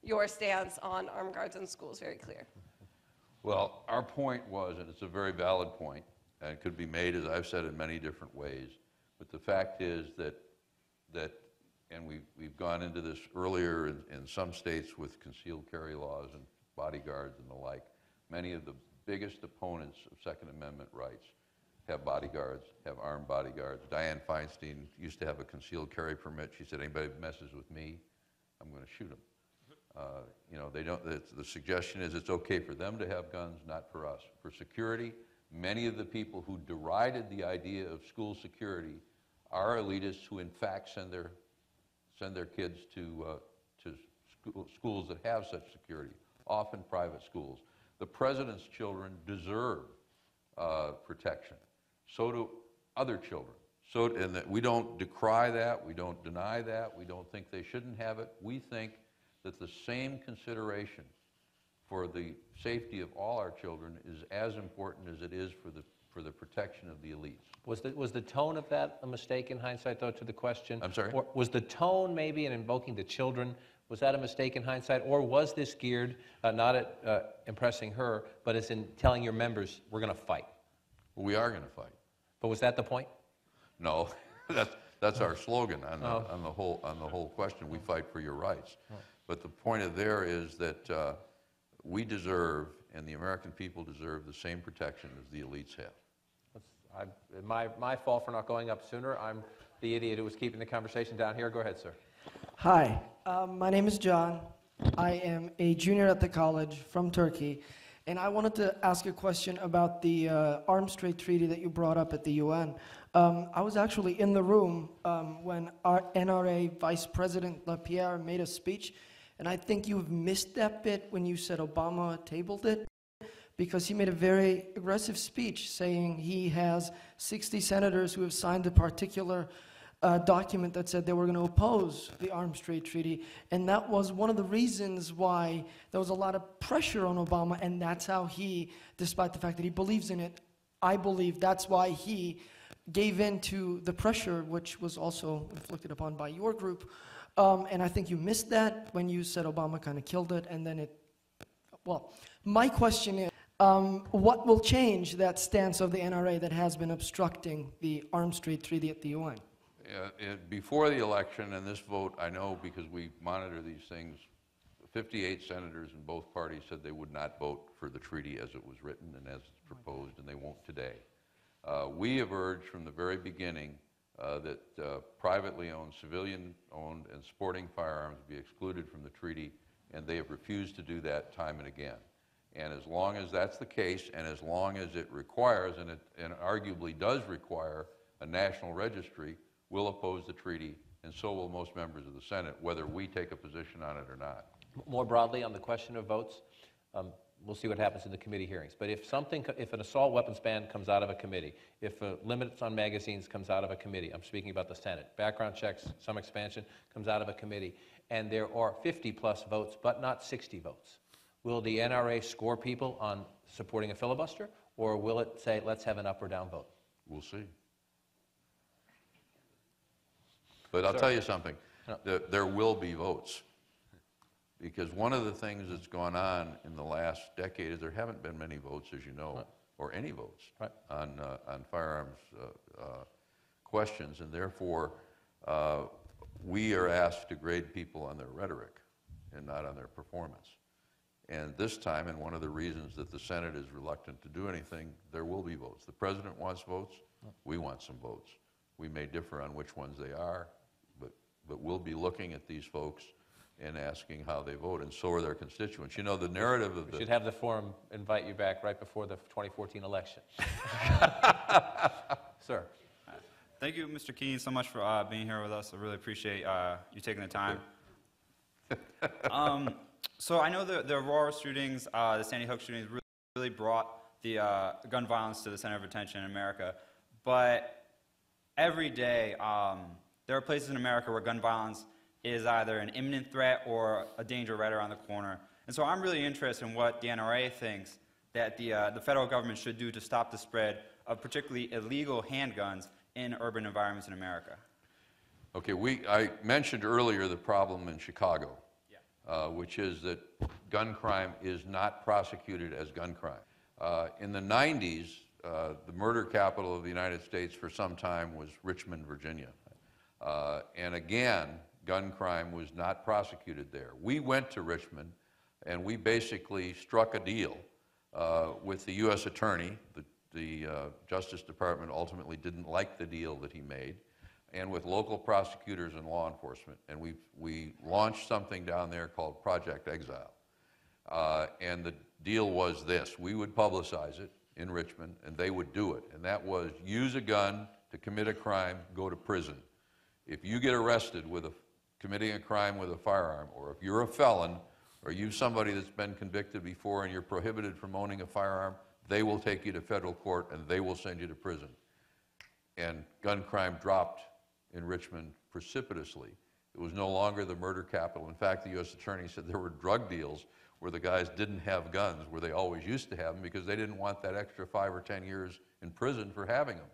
your stance on armed guards in schools very clear. Well, our point was, and it's a very valid point, and it could be made, as I've said, in many different ways, but the fact is that and we've gone into this earlier in some states with concealed carry laws and bodyguards and the like. Many of the biggest opponents of Second Amendment rights have bodyguards, have armed bodyguards. Dianne Feinstein used to have a concealed carry permit. She said, anybody who messes with me, I'm going to shoot him. You know, they don't. The suggestion is it's okay for them to have guns, not for us. For security, many of the people who derided the idea of school security are elitists who, in fact, send their kids to schools that have such security, often private schools. The president's children deserve protection. So do other children. So, and that we don't decry that, we don't deny that, we don't think they shouldn't have it. We think that the same consideration for the safety of all our children is as important as it is for the protection of the elites. Was the tone of that a mistake in hindsight, though, to the question? I'm sorry? Or was the tone maybe in invoking the children, was that a mistake in hindsight? Or was this geared not at impressing her, but as in telling your members, we're going to fight? We are going to fight. But was that the point? No, that's our slogan on the whole question. We fight for your rights. But the point of there is that we deserve, and the American people deserve, the same protection as the elites have. My fault for not going up sooner. I'm the idiot who was keeping the conversation down here. Go ahead, sir. Hi, my name is John. I am a junior at the college from Turkey, and I wanted to ask a question about the Arms Trade Treaty that you brought up at the UN. I was actually in the room when our NRA Vice President LaPierre made a speech, and I think you've missed that bit when you said Obama tabled it, because he made a very aggressive speech saying he has 60 senators who have signed a particular document that said they were going to oppose the Arms Trade Treaty, and that was one of the reasons why there was a lot of pressure on Obama, and that's how he, despite the fact that he believes in it, I believe that's why he gave in to the pressure, which was also inflicted upon by your group. And I think you missed that when you said Obama kind of killed it, and then it, well, my question is, what will change that stance of the NRA that has been obstructing the Arms Trade Treaty at the UN? Before the election, and this vote, I know because we monitor these things, 58 senators in both parties said they would not vote for the treaty as it was written and as it's proposed, and they won't today. We have urged from the very beginning that privately owned, civilian-owned, and sporting firearms be excluded from the treaty, and they have refused to do that time and again. And as long as that's the case, and as long as it requires, and arguably does require, a national registry, we'll oppose the treaty, and so will most members of the Senate, whether we take a position on it or not. More broadly on the question of votes, we'll see what happens in the committee hearings. But if an assault weapons ban comes out of a committee, if limits on magazines comes out of a committee, I'm speaking about the Senate, background checks, some expansion comes out of a committee, and there are 50+ votes, but not 60 votes, will the NRA score people on supporting a filibuster, or will it say, let's have an up or down vote? We'll see. But I'll tell you something, there will be votes. Because one of the things that's gone on in the last decade is there haven't been many votes, as you know, or any votes on firearms questions, and therefore we are asked to grade people on their rhetoric and not on their performance. And this time, and one of the reasons that the Senate is reluctant to do anything, there will be votes. The President wants votes, we want some votes. We may differ on which ones they are, but we'll be looking at these folks and asking how they vote, and so are their constituents. You know, the narrative of We should have the forum invite you back right before the 2014 election. Sir. Thank you, Mr. Keene, so much for being here with us. I really appreciate you taking the time. So I know the Aurora shootings, the Sandy Hook shootings really brought the gun violence to the center of attention in America. But every day, there are places in America where gun violence is either an imminent threat or a danger right around the corner. And so I'm really interested in what the NRA thinks that the federal government should do to stop the spread of particularly illegal handguns in urban environments in America. Okay, I mentioned earlier the problem in Chicago, which is that gun crime is not prosecuted as gun crime. In the 90s, the murder capital of the United States for some time was Richmond, Virginia. And again, gun crime was not prosecuted there. We went to Richmond and we basically struck a deal with the U.S. Attorney. The Justice Department ultimately didn't like the deal that he made, and with local prosecutors and law enforcement. And we launched something down there called Project Exile. And the deal was this: we would publicize it in Richmond and they would do it. And that was use a gun to commit a crime, go to prison. If you get arrested with a committing a crime with a firearm, or if you're a felon, or you're somebody that's been convicted before and you're prohibited from owning a firearm, they will take you to federal court and they will send you to prison. And gun crime dropped in Richmond precipitously. It was no longer the murder capital. In fact, the U.S. Attorney said there were drug deals where the guys didn't have guns, where they always used to have them, because they didn't want that extra 5 or 10 years in prison for having them.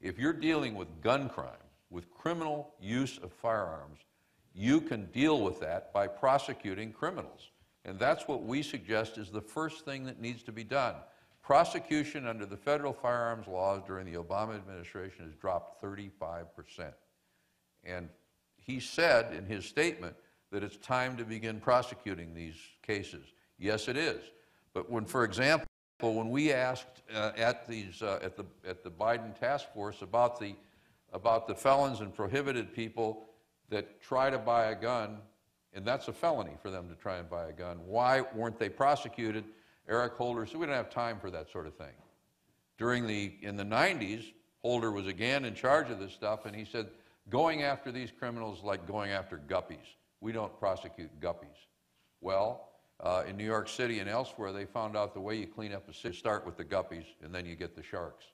If you're dealing with gun crime, with criminal use of firearms, you can deal with that by prosecuting criminals. And that's what we suggest is the first thing that needs to be done. Prosecution under the federal firearms laws during the Obama administration has dropped 35%. And he said in his statement that it's time to begin prosecuting these cases. Yes, it is. But when, for example, when we asked at the Biden task force about the felons and prohibited people that try to buy a gun, and that's a felony for them to try and buy a gun, why weren't they prosecuted? Eric Holder said, we don't have time for that sort of thing. In the 90s, Holder was again in charge of this stuff, and he said, going after these criminals is like going after guppies. We don't prosecute guppies. Well, in New York City and elsewhere, they found out the way you clean up a city, start with the guppies, and then you get the sharks.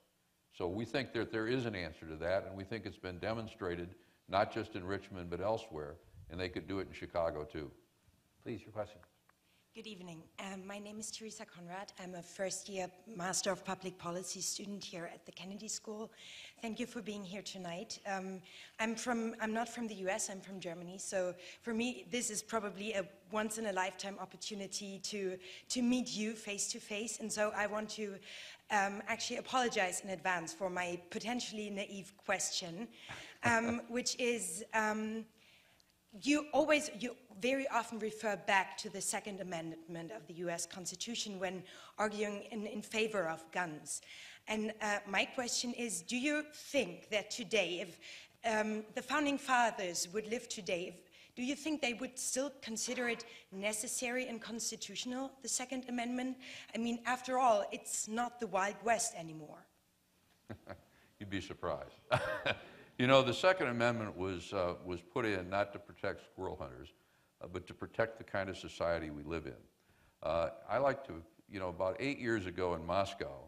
So we think that there is an answer to that, and we think it's been demonstrated, not just in Richmond, but elsewhere, and they could do it in Chicago, too. Please, your question. Good evening. My name is Teresa Conrad. I'm a first-year Master of Public Policy student here at the Kennedy School. Thank you for being here tonight. I'm not from the US, I'm from Germany, so for me this is probably a once-in-a-lifetime opportunity to meet you face-to-face, and so I want to actually apologize in advance for my potentially naive question, which is, you very often refer back to the Second Amendment of the US Constitution when arguing in favor of guns. And my question is, do you think that today, if the Founding Fathers would live today, do you think they would still consider it necessary and constitutional, the Second Amendment? I mean, after all, it's not the Wild West anymore. You'd be surprised. You know, the Second Amendment was put in not to protect squirrel hunters, but to protect the kind of society we live in. I like to, about 8 years ago in Moscow,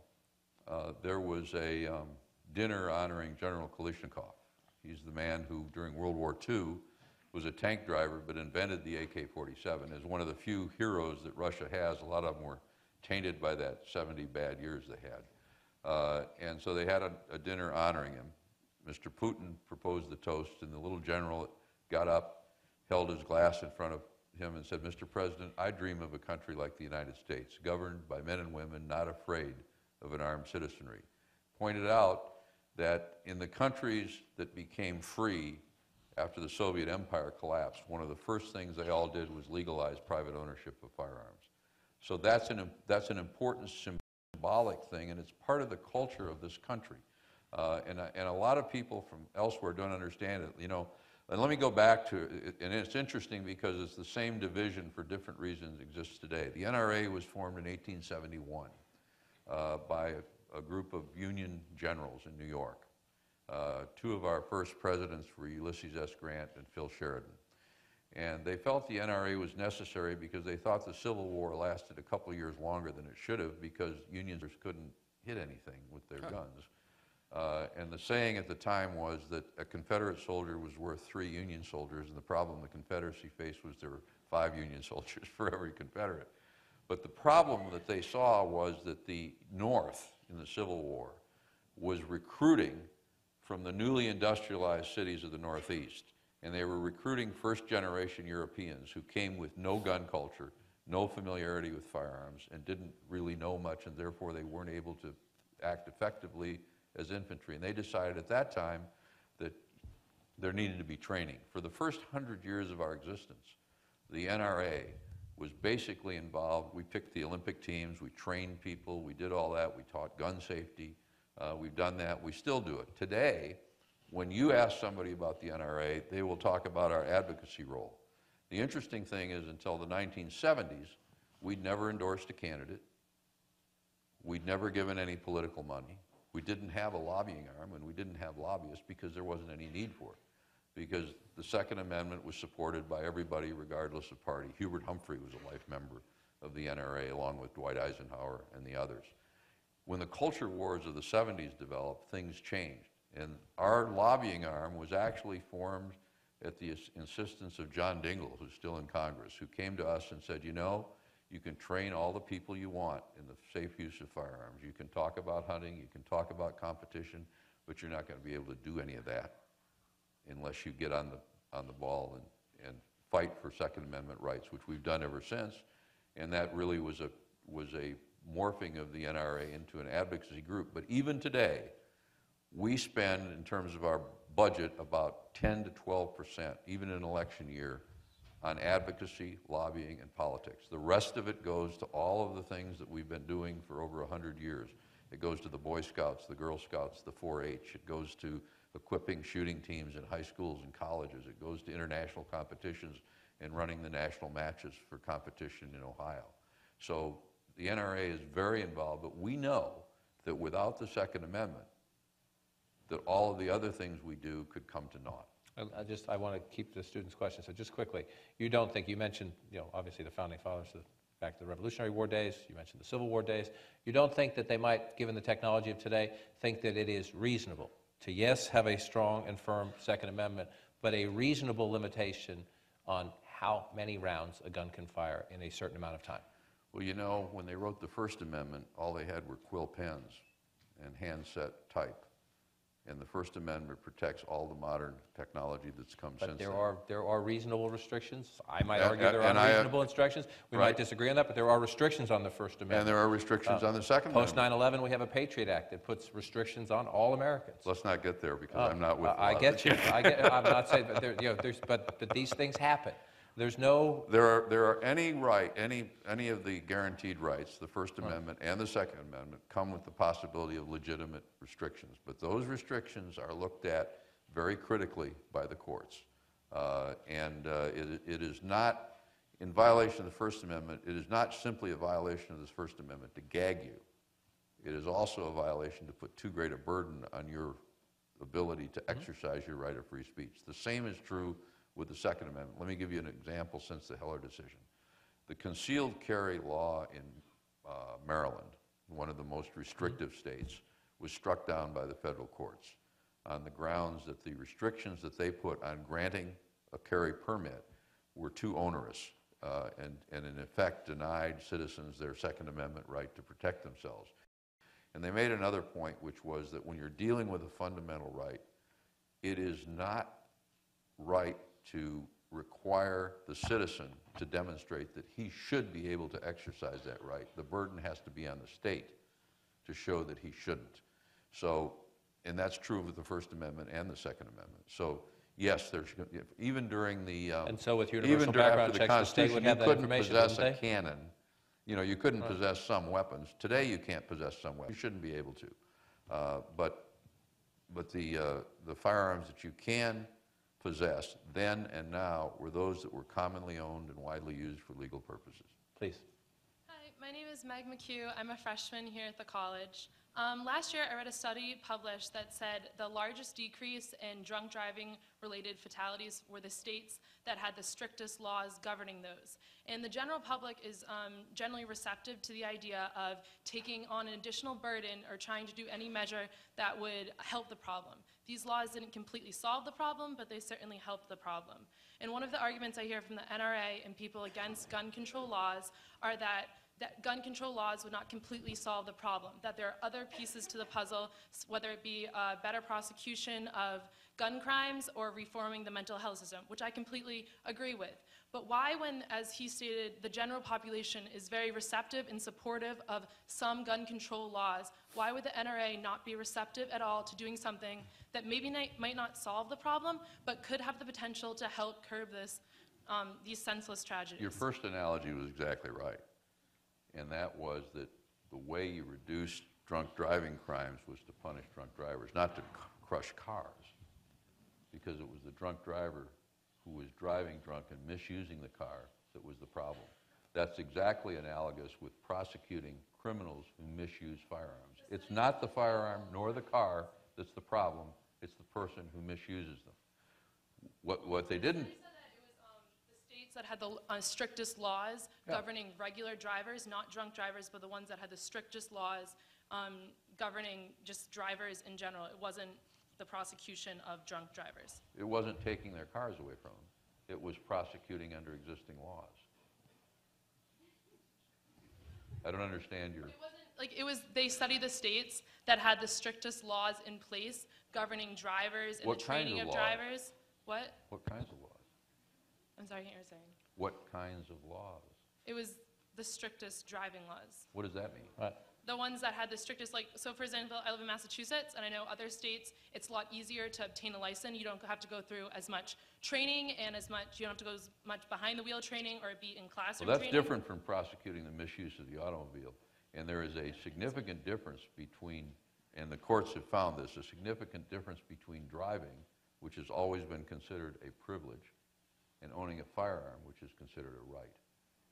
there was a dinner honoring General Kalashnikov. He's the man who, during World War II, was a tank driver but invented the AK-47 as one of the few heroes that Russia has. A lot of them were tainted by that 70 bad years they had. And so they had a dinner honoring him. Mr. Putin proposed the toast, and the little general got up, held his glass in front of him and said, Mr. President, I dream of a country like the United States, governed by men and women not afraid of an armed citizenry. Pointed out that in the countries that became free after the Soviet Empire collapsed, one of the first things they all did was legalize private ownership of firearms. So that's an important symbolic thing, and it's part of the culture of this country. And a lot of people from elsewhere don't understand it. And let me go back to, and it's interesting because it's the same division for different reasons exists today. The NRA was formed in 1871 by a group of Union generals in New York. Two of our first presidents were Ulysses S. Grant and Phil Sheridan. And they felt the NRA was necessary because they thought the Civil War lasted a couple of years longer than it should have because Unions couldn't hit anything with their guns. And the saying at the time was that a Confederate soldier was worth 3 Union soldiers, and the problem the Confederacy faced was there were 5 Union soldiers for every Confederate. But the problem that they saw was that the North in the Civil War was recruiting from the newly industrialized cities of the Northeast, and they were recruiting first-generation Europeans who came with no gun culture, no familiarity with firearms, and didn't really know much, and therefore they weren't able to act effectively as infantry. And they decided at that time that there needed to be training. For the first 100 years of our existence, the NRA was basically involved. We picked the Olympic teams, we trained people, we did all that, we taught gun safety, we've done that, we still do it. Today, when you ask somebody about the NRA, they will talk about our advocacy role. The interesting thing is until the 1970s, we'd never endorsed a candidate, we'd never given any political money, we didn't have a lobbying arm, and we didn't have lobbyists because there wasn't any need for it. because the Second Amendment was supported by everybody regardless of party. Hubert Humphrey was a life member of the NRA along with Dwight Eisenhower and the others. When the culture wars of the 70s developed, things changed. And our lobbying arm was actually formed at the insistence of John Dingell, who's still in Congress, who came to us and said, you know, you can train all the people you want in the safe use of firearms. You can talk about hunting, you can talk about competition, but you're not going to be able to do any of that unless you get on the ball and fight for Second Amendment rights, which we've done ever since. And that really was a morphing of the NRA into an advocacy group. But even today, we spend, in terms of our budget, about 10 to 12%, even in an election year, on advocacy, lobbying, and politics. The rest of it goes to all of the things that we've been doing for over 100 years. It goes to the Boy Scouts, the Girl Scouts, the 4-H. It goes to equipping shooting teams in high schools and colleges. It goes to international competitions and running the national matches for competition in Ohio. So the NRA is very involved, but we know that without the Second Amendment, that all of the other things we do could come to naught. I want to keep the students' questions. So just quickly, you don't think, you mentioned, obviously the Founding Fathers, back to the Revolutionary War days, you mentioned the Civil War days. You don't think that they might, given the technology of today, think that it is reasonable to, yes, have a strong and firm Second Amendment, but a reasonable limitation on how many rounds a gun can fire in a certain amount of time? Well, when they wrote the First Amendment, all they had were quill pens and handset type. And the First Amendment protects all the modern technology that's come since then. But there are reasonable restrictions. I might argue there are unreasonable restrictions. We might disagree on that, but there are restrictions on the First Amendment. And there are restrictions on the Second Amendment. Post 9/11, we have a Patriot Act that puts restrictions on all Americans. Let's not get there because I'm not with I get you. I'm not saying, but but these things happen. There's no... There are any of the guaranteed rights, the First Amendment and the Second Amendment, come with the possibility of legitimate restrictions. But those restrictions are looked at very critically by the courts. It is not, in violation of the First Amendment, it is not simply a violation of the First Amendment to gag you. It is also a violation to put too great a burden on your ability to exercise your right of free speech. The same is true with the Second Amendment. Let me give you an example since the Heller decision. The concealed carry law in Maryland, one of the most restrictive states, was struck down by the federal courts on the grounds that the restrictions that they put on granting a carry permit were too onerous and in effect denied citizens their Second Amendment right to protect themselves. And they made another point, which was that when you're dealing with a fundamental right, it is not right to require the citizen to demonstrate that he should be able to exercise that right. The burden has to be on the state to show that he shouldn't. So, and that's true of the First Amendment and the Second Amendment. So, yes, there's even during the and so with universal background checks, the state would have that information, you couldn't possess a cannon. You couldn't possess some weapons. Today, you can't possess some weapons. You shouldn't be able to. But the firearms that you can possess then and now were those that were commonly owned and widely used for legal purposes. Please. Hi, my name is Meg McHugh. I'm a freshman here at the college. Last year, I read a study published that said the largest decrease in drunk driving related fatalities were the states that had the strictest laws governing those. And the general public is generally receptive to the idea of taking on an additional burden or trying to do any measure that would help the problem. These laws didn't completely solve the problem, but they certainly helped the problem. And one of the arguments I hear from the NRA and people against gun control laws are that gun control laws would not completely solve the problem, that there are other pieces to the puzzle, whether it be better prosecution of gun crimes or reforming the mental health system, which I completely agree with. But why, when, as he stated, the general population is very receptive and supportive of some gun control laws, why would the NRA not be receptive at all to doing something that maybe might not solve the problem, but could have the potential to help curb these senseless tragedies? Your first analogy was exactly right. And that was that the way you reduced drunk driving crimes was to punish drunk drivers, not to crush cars, because it was the drunk driver who was driving drunk and misusing the car that was the problem. That's exactly analogous with prosecuting criminals who misuse firearms. It's not the firearm nor the car that's the problem, it's the person who misuses them. What they didn't, They said that it was the states that had the strictest laws governing regular drivers, not drunk drivers, but the ones that had the strictest laws governing just drivers in general. It wasn't the prosecution of drunk drivers. it wasn't taking their cars away from them. It was prosecuting under existing laws. I don't understand your... It wasn't like it was. They studied the states that had the strictest laws in place governing drivers and What the kinds training of of laws? drivers. What? What kinds of laws? I'm sorry, what you're saying. What kinds of laws? It was the strictest driving laws. What does that mean? The ones that had the strictest, like, so for example, I live in Massachusetts, and I know other states, it's a lot easier to obtain a license. You don't have to go through as much training and you don't have to go as much behind the wheel training or be in classroom Well, that's training. different from prosecuting the misuse of the automobile. And there is a significant difference between, and the courts have found this, a significant difference between driving, which has always been considered a privilege, and owning a firearm, which is considered a right.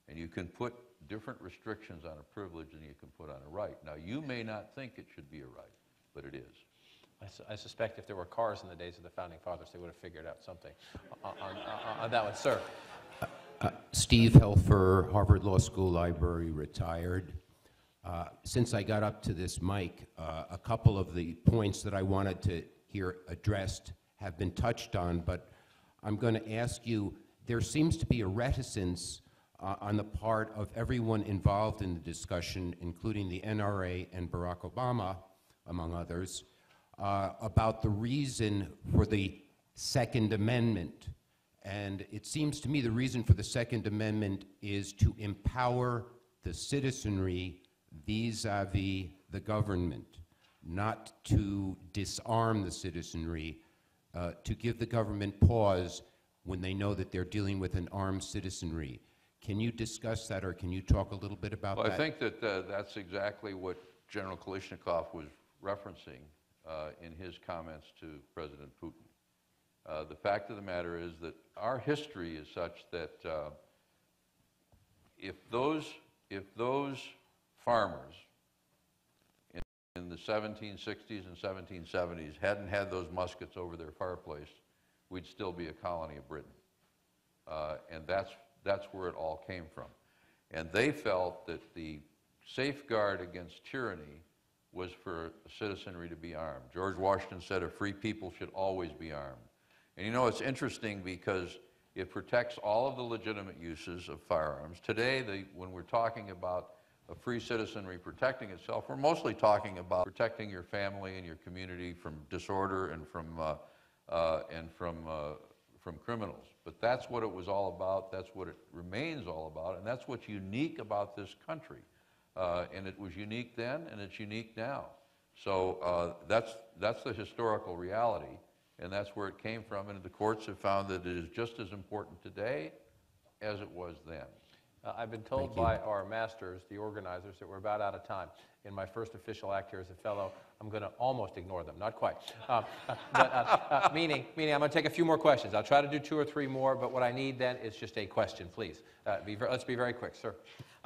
And you can put different restrictions on a privilege than you can put on a right. Now, you may not think it should be a right, but it is. I suspect if there were cars in the days of the Founding Fathers, they would have figured out something on that one. Sir. Steve Helfer, Harvard Law School Library, retired. Since I got up to this mic, a couple of the points that I wanted to hear addressed have been touched on, but I'm going to ask you, there seems to be a reticence on the part of everyone involved in the discussion, including the NRA and Barack Obama, among others, about the reason for the Second Amendment. And it seems to me the reason for the Second Amendment is to empower the citizenry vis-a-vis the government, not to disarm the citizenry, to give the government pause when they know that they're dealing with an armed citizenry. Can you discuss that, or can you talk a little bit about that? Well, I think that that's exactly what General Kalishnikov was referencing in his comments to President Putin. The fact of the matter is that our history is such that if those farmers in the 1760s and 1770s hadn't had those muskets over their fireplace, we'd still be a colony of Britain. And that's where it all came from. And they felt that the safeguard against tyranny was for citizenry to be armed. George Washington said a free people should always be armed. And you know, it's interesting because it protects all of the legitimate uses of firearms. Today, when we're talking about a free citizenry protecting itself, we're mostly talking about protecting your family and your community from disorder and from criminals. But that's what it was all about, that's what it remains all about, and that's what's unique about this country. And it was unique then, and it's unique now. So that's the historical reality, and that's where it came from, and the courts have found that it is just as important today as it was then. I've been told by our masters, the organizers, that we're about out of time. In my first official act here as a fellow, I'm going to almost ignore them, not quite. Meaning I'm going to take a few more questions. I'll try to do 2 or 3 more, but what I need then is just a question, please. Let's be very quick, sir.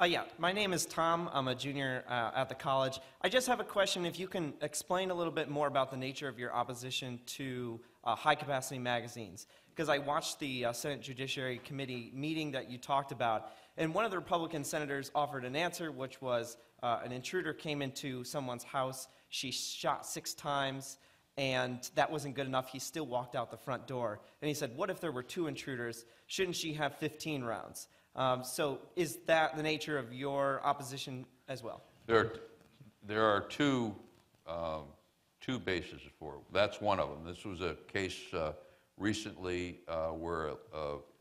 Yeah, my name is Tom. I'm a junior at the college. I just have a question. If you can explain a little bit more about the nature of your opposition to high-capacity magazines. Because I watched the Senate Judiciary Committee meeting that you talked about, and one of the Republican senators offered an answer, which was an intruder came into someone's house, she shot 6 times, and that wasn't good enough. He still walked out the front door. And he said, what if there were 2 intruders? Shouldn't she have 15 rounds? So is that the nature of your opposition as well? There are two bases for it. That's one of them. This was a case recently where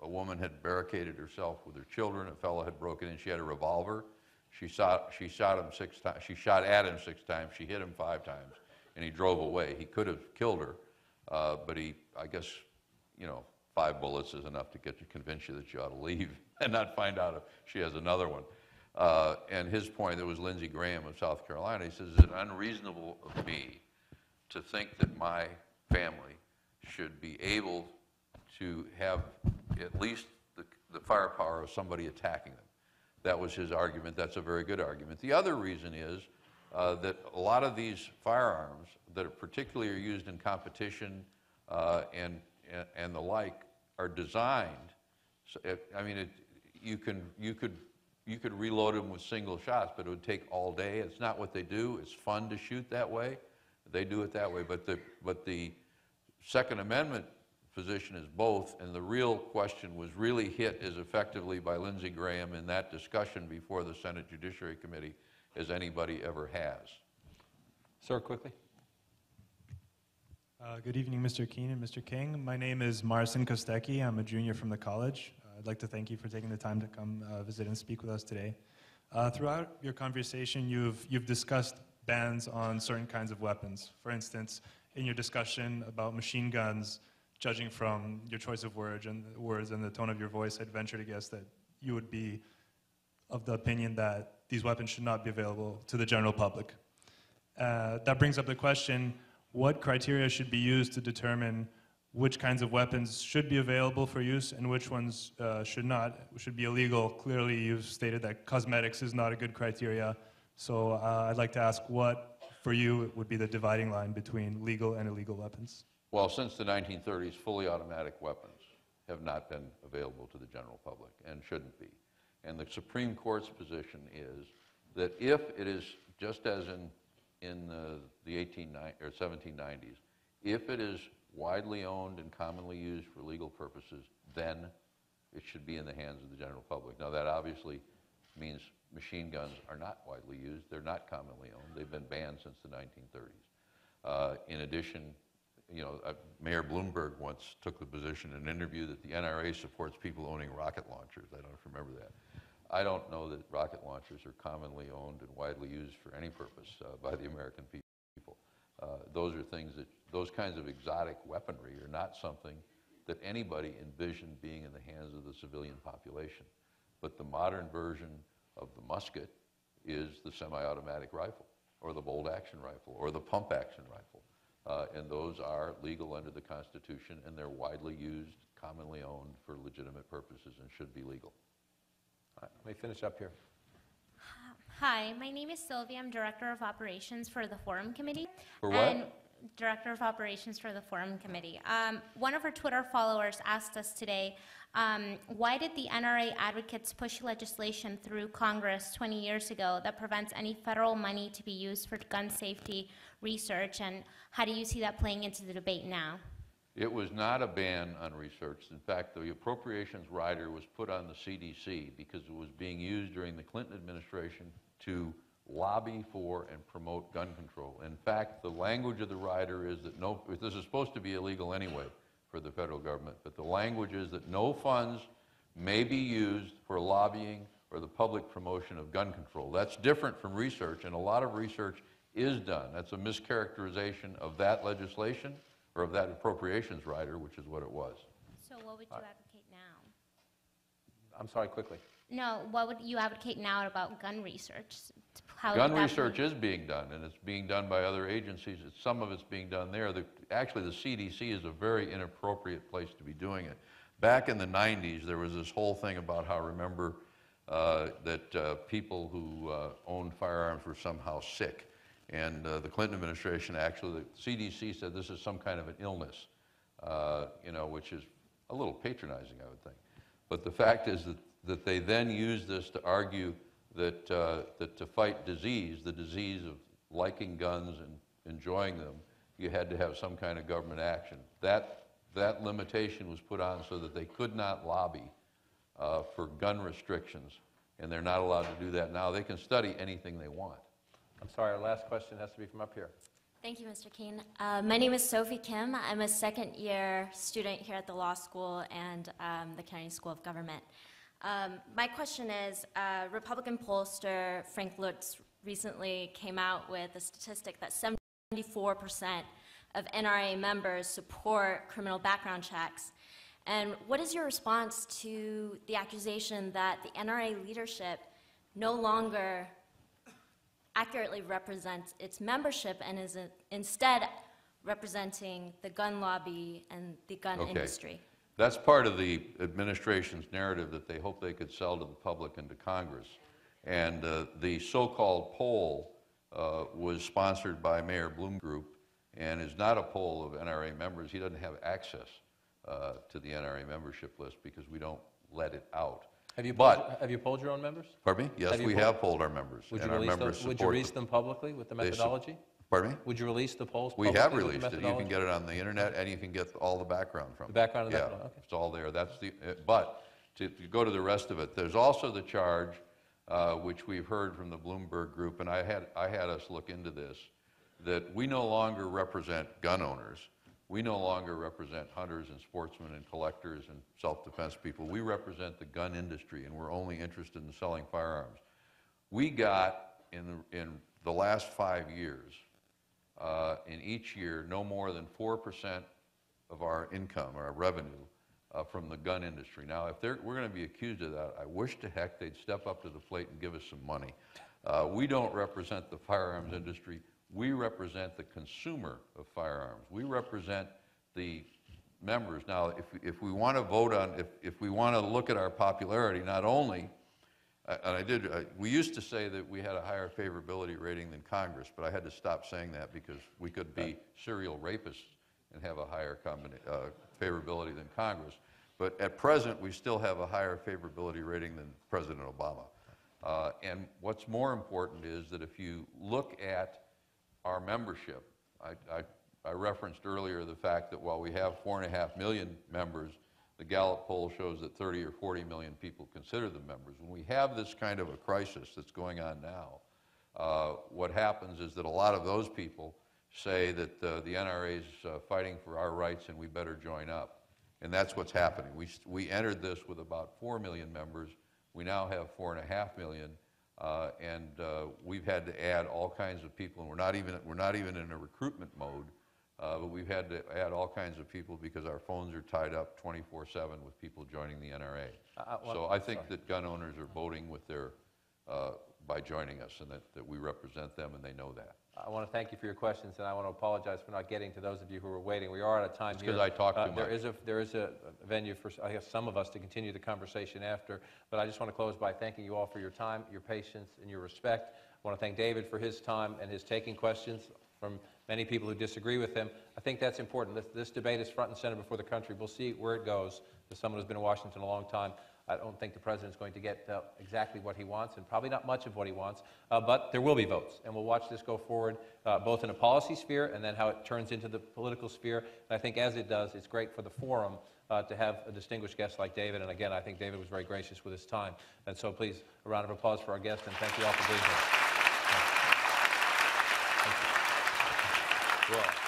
a woman had barricaded herself with her children. A fellow had broken in. She had a revolver. She shot him 6 times. She shot at him 6 times. She hit him 5 times, and he drove away. He could have killed her, but I guess, 5 bullets is enough to convince you that you ought to leave and not find out if she has another one. And his point, it was Lindsey Graham of South Carolina. He says, is it unreasonable of me to think that my family should be able to have at least the firepower of somebody attacking them? That was his argument. That's a very good argument. The other reason is that a lot of these firearms that particularly are used in competition and and the like are designed. So you could reload them with single shots, but it would take all day. It's not what they do. It's fun to shoot that way. They do it that way. But the Second Amendment position is both, and the real question was really hit as effectively by Lindsey Graham in that discussion before the Senate Judiciary Committee as anybody ever has. Sir, quickly. Good evening, Mr. Keene and Mr. King. My name is Marcin Kostecki. I'm a junior from the college. I'd like to thank you for taking the time to come visit and speak with us today. Throughout your conversation, you've discussed bans on certain kinds of weapons. For instance, in your discussion about machine guns, judging from your choice of words and the tone of your voice, I'd venture to guess that you would be of the opinion that these weapons should not be available to the general public. That brings up the question, what criteria should be used to determine which kinds of weapons should be available for use and which ones should not, should be illegal? Clearly, you've stated that cosmetics is not a good criteria. So I'd like to ask what, for you, would be the dividing line between legal and illegal weapons? Well, since the 1930s, fully automatic weapons have not been available to the general public and shouldn't be. And the Supreme Court's position is that if it is, just as in the 1790s, if it is widely owned and commonly used for legal purposes, then it should be in the hands of the general public. Now, that obviously means machine guns are not widely used. They're not commonly owned. They've been banned since the 1930s. In addition, Mayor Bloomberg once took the position in an interview that the NRA supports people owning rocket launchers. I don't know if you remember that. I don't know that rocket launchers are commonly owned and widely used for any purpose by the American people. Those are things that, those kinds of exotic weaponry are not something that anybody envisioned being in the hands of the civilian population. But the modern version of the musket is the semi-automatic rifle, or the bolt-action rifle, or the pump-action rifle. And those are legal under the Constitution, and they're widely used, commonly owned for legitimate purposes, and should be legal. All right, let me finish up here. Hi, my name is Sylvia. I'm Director of Operations for the Forum Committee. For what? And Director of Operations for the Forum Committee. One of our Twitter followers asked us today, why did the NRA advocates push legislation through Congress 20 years ago that prevents any federal money to be used for gun safety research, and how do you see that playing into the debate now? It was not a ban on research. In fact, the appropriations rider was put on the CDC because it was being used during the Clinton administration to lobby for and promote gun control. In fact, the language of the rider is that this is supposed to be illegal anyway for the federal government, but the language is that no funds may be used for lobbying or the public promotion of gun control. That's different from research, and a lot of research is done. That's a mischaracterization of that legislation, or of that appropriations rider, which is what it was. So what would you advocate now? I'm sorry, quickly. No, what would you advocate now about gun research? Gun research is being done, and it's being done by other agencies. Some of it's being done there. Actually, the CDC is a very inappropriate place to be doing it. Back in the 90s, there was this whole thing about how, remember, that people who owned firearms were somehow sick. And the Clinton administration, actually, the CDC said this is some kind of an illness, which is a little patronizing, I would think. But the fact is that they then used this to argue that to fight disease, the disease of liking guns and enjoying them, you had to have some kind of government action. That limitation was put on so that they could not lobby for gun restrictions, and they're not allowed to do that now. They can study anything they want. I'm sorry, our last question has to be from up here. Thank you, Mr. Keene. My name is Sophie Kim. I'm a second-year student here at the law school and the Kennedy School of Government. My question is, Republican pollster Frank Lutz recently came out with a statistic that 74% of NRA members support criminal background checks. And what is your response to the accusation that the NRA leadership no longer accurately represents its membership and is instead representing the gun lobby and the gun industry? That's part of the administration's narrative that they hope they could sell to the public and to Congress. And the so-called poll was sponsored by Mayor Bloom Group and is not a poll of NRA members. He doesn't have access to the NRA membership list because we don't let it out. Have you polled your own members? Pardon me? Yes, we have polled our members. Would you release them publicly with the methodology? Pardon me? Would you release the polls We publicly have with the released it. You methodology? can get it on the internet, and you can get all the background from it. The background of the yeah, methodology, okay. It's all there. That's the. But to go to the rest of it, there's also the charge, which we've heard from the Bloomberg Group, and I had us look into this, that we no longer represent gun owners. We no longer represent hunters and sportsmen and collectors and self-defense people. We represent the gun industry, and we're only interested in selling firearms. We got in the last 5 years. In each year, no more than 4% of our income, or our revenue, from the gun industry. Now, if we're going to be accused of that, I wish to heck they'd step up to the plate and give us some money. We don't represent the firearms industry. We represent the consumer of firearms. We represent the members. Now, if we want to vote on, if we want to look at our popularity, not only and we used to say that we had a higher favorability rating than Congress, but I had to stop saying that because we could be serial rapists and have a higher favorability than Congress. But at present, we still have a higher favorability rating than President Obama. And what's more important is that if you look at our membership, I referenced earlier the fact that while we have 4.5 million members, the Gallup poll shows that 30 or 40 million people consider them members. When we have this kind of a crisis that's going on now, what happens is that a lot of those people say that the NRA is fighting for our rights and we better join up. And that's what's happening. We entered this with about 4 million members. We now have 4.5 million, and we've had to add all kinds of people. And we're not even in a recruitment mode. But we've had to add all kinds of people because our phones are tied up 24/7 with people joining the NRA. So I think that gun owners are voting with by joining us, and that we represent them, and they know that. I want to thank you for your questions, and I want to apologize for not getting to those of you who were waiting. We are out of time here. Because I talked too much. There is a venue for, I guess, some of us to continue the conversation after, but I just want to close by thanking you all for your time, your patience, and your respect. I want to thank David for his time and his taking questions from many people who disagree with him. I think that's important. This debate is front and center before the country. We'll see where it goes. As someone who's been in Washington a long time, I don't think the president's going to get exactly what he wants, and probably not much of what he wants, but there will be votes, and we'll watch this go forward, both in a policy sphere and then how it turns into the political sphere. And I think as it does, it's great for the forum to have a distinguished guest like David, and again, I think David was very gracious with his time. And so please, a round of applause for our guest, and thank you all for being here. Thank you. Well.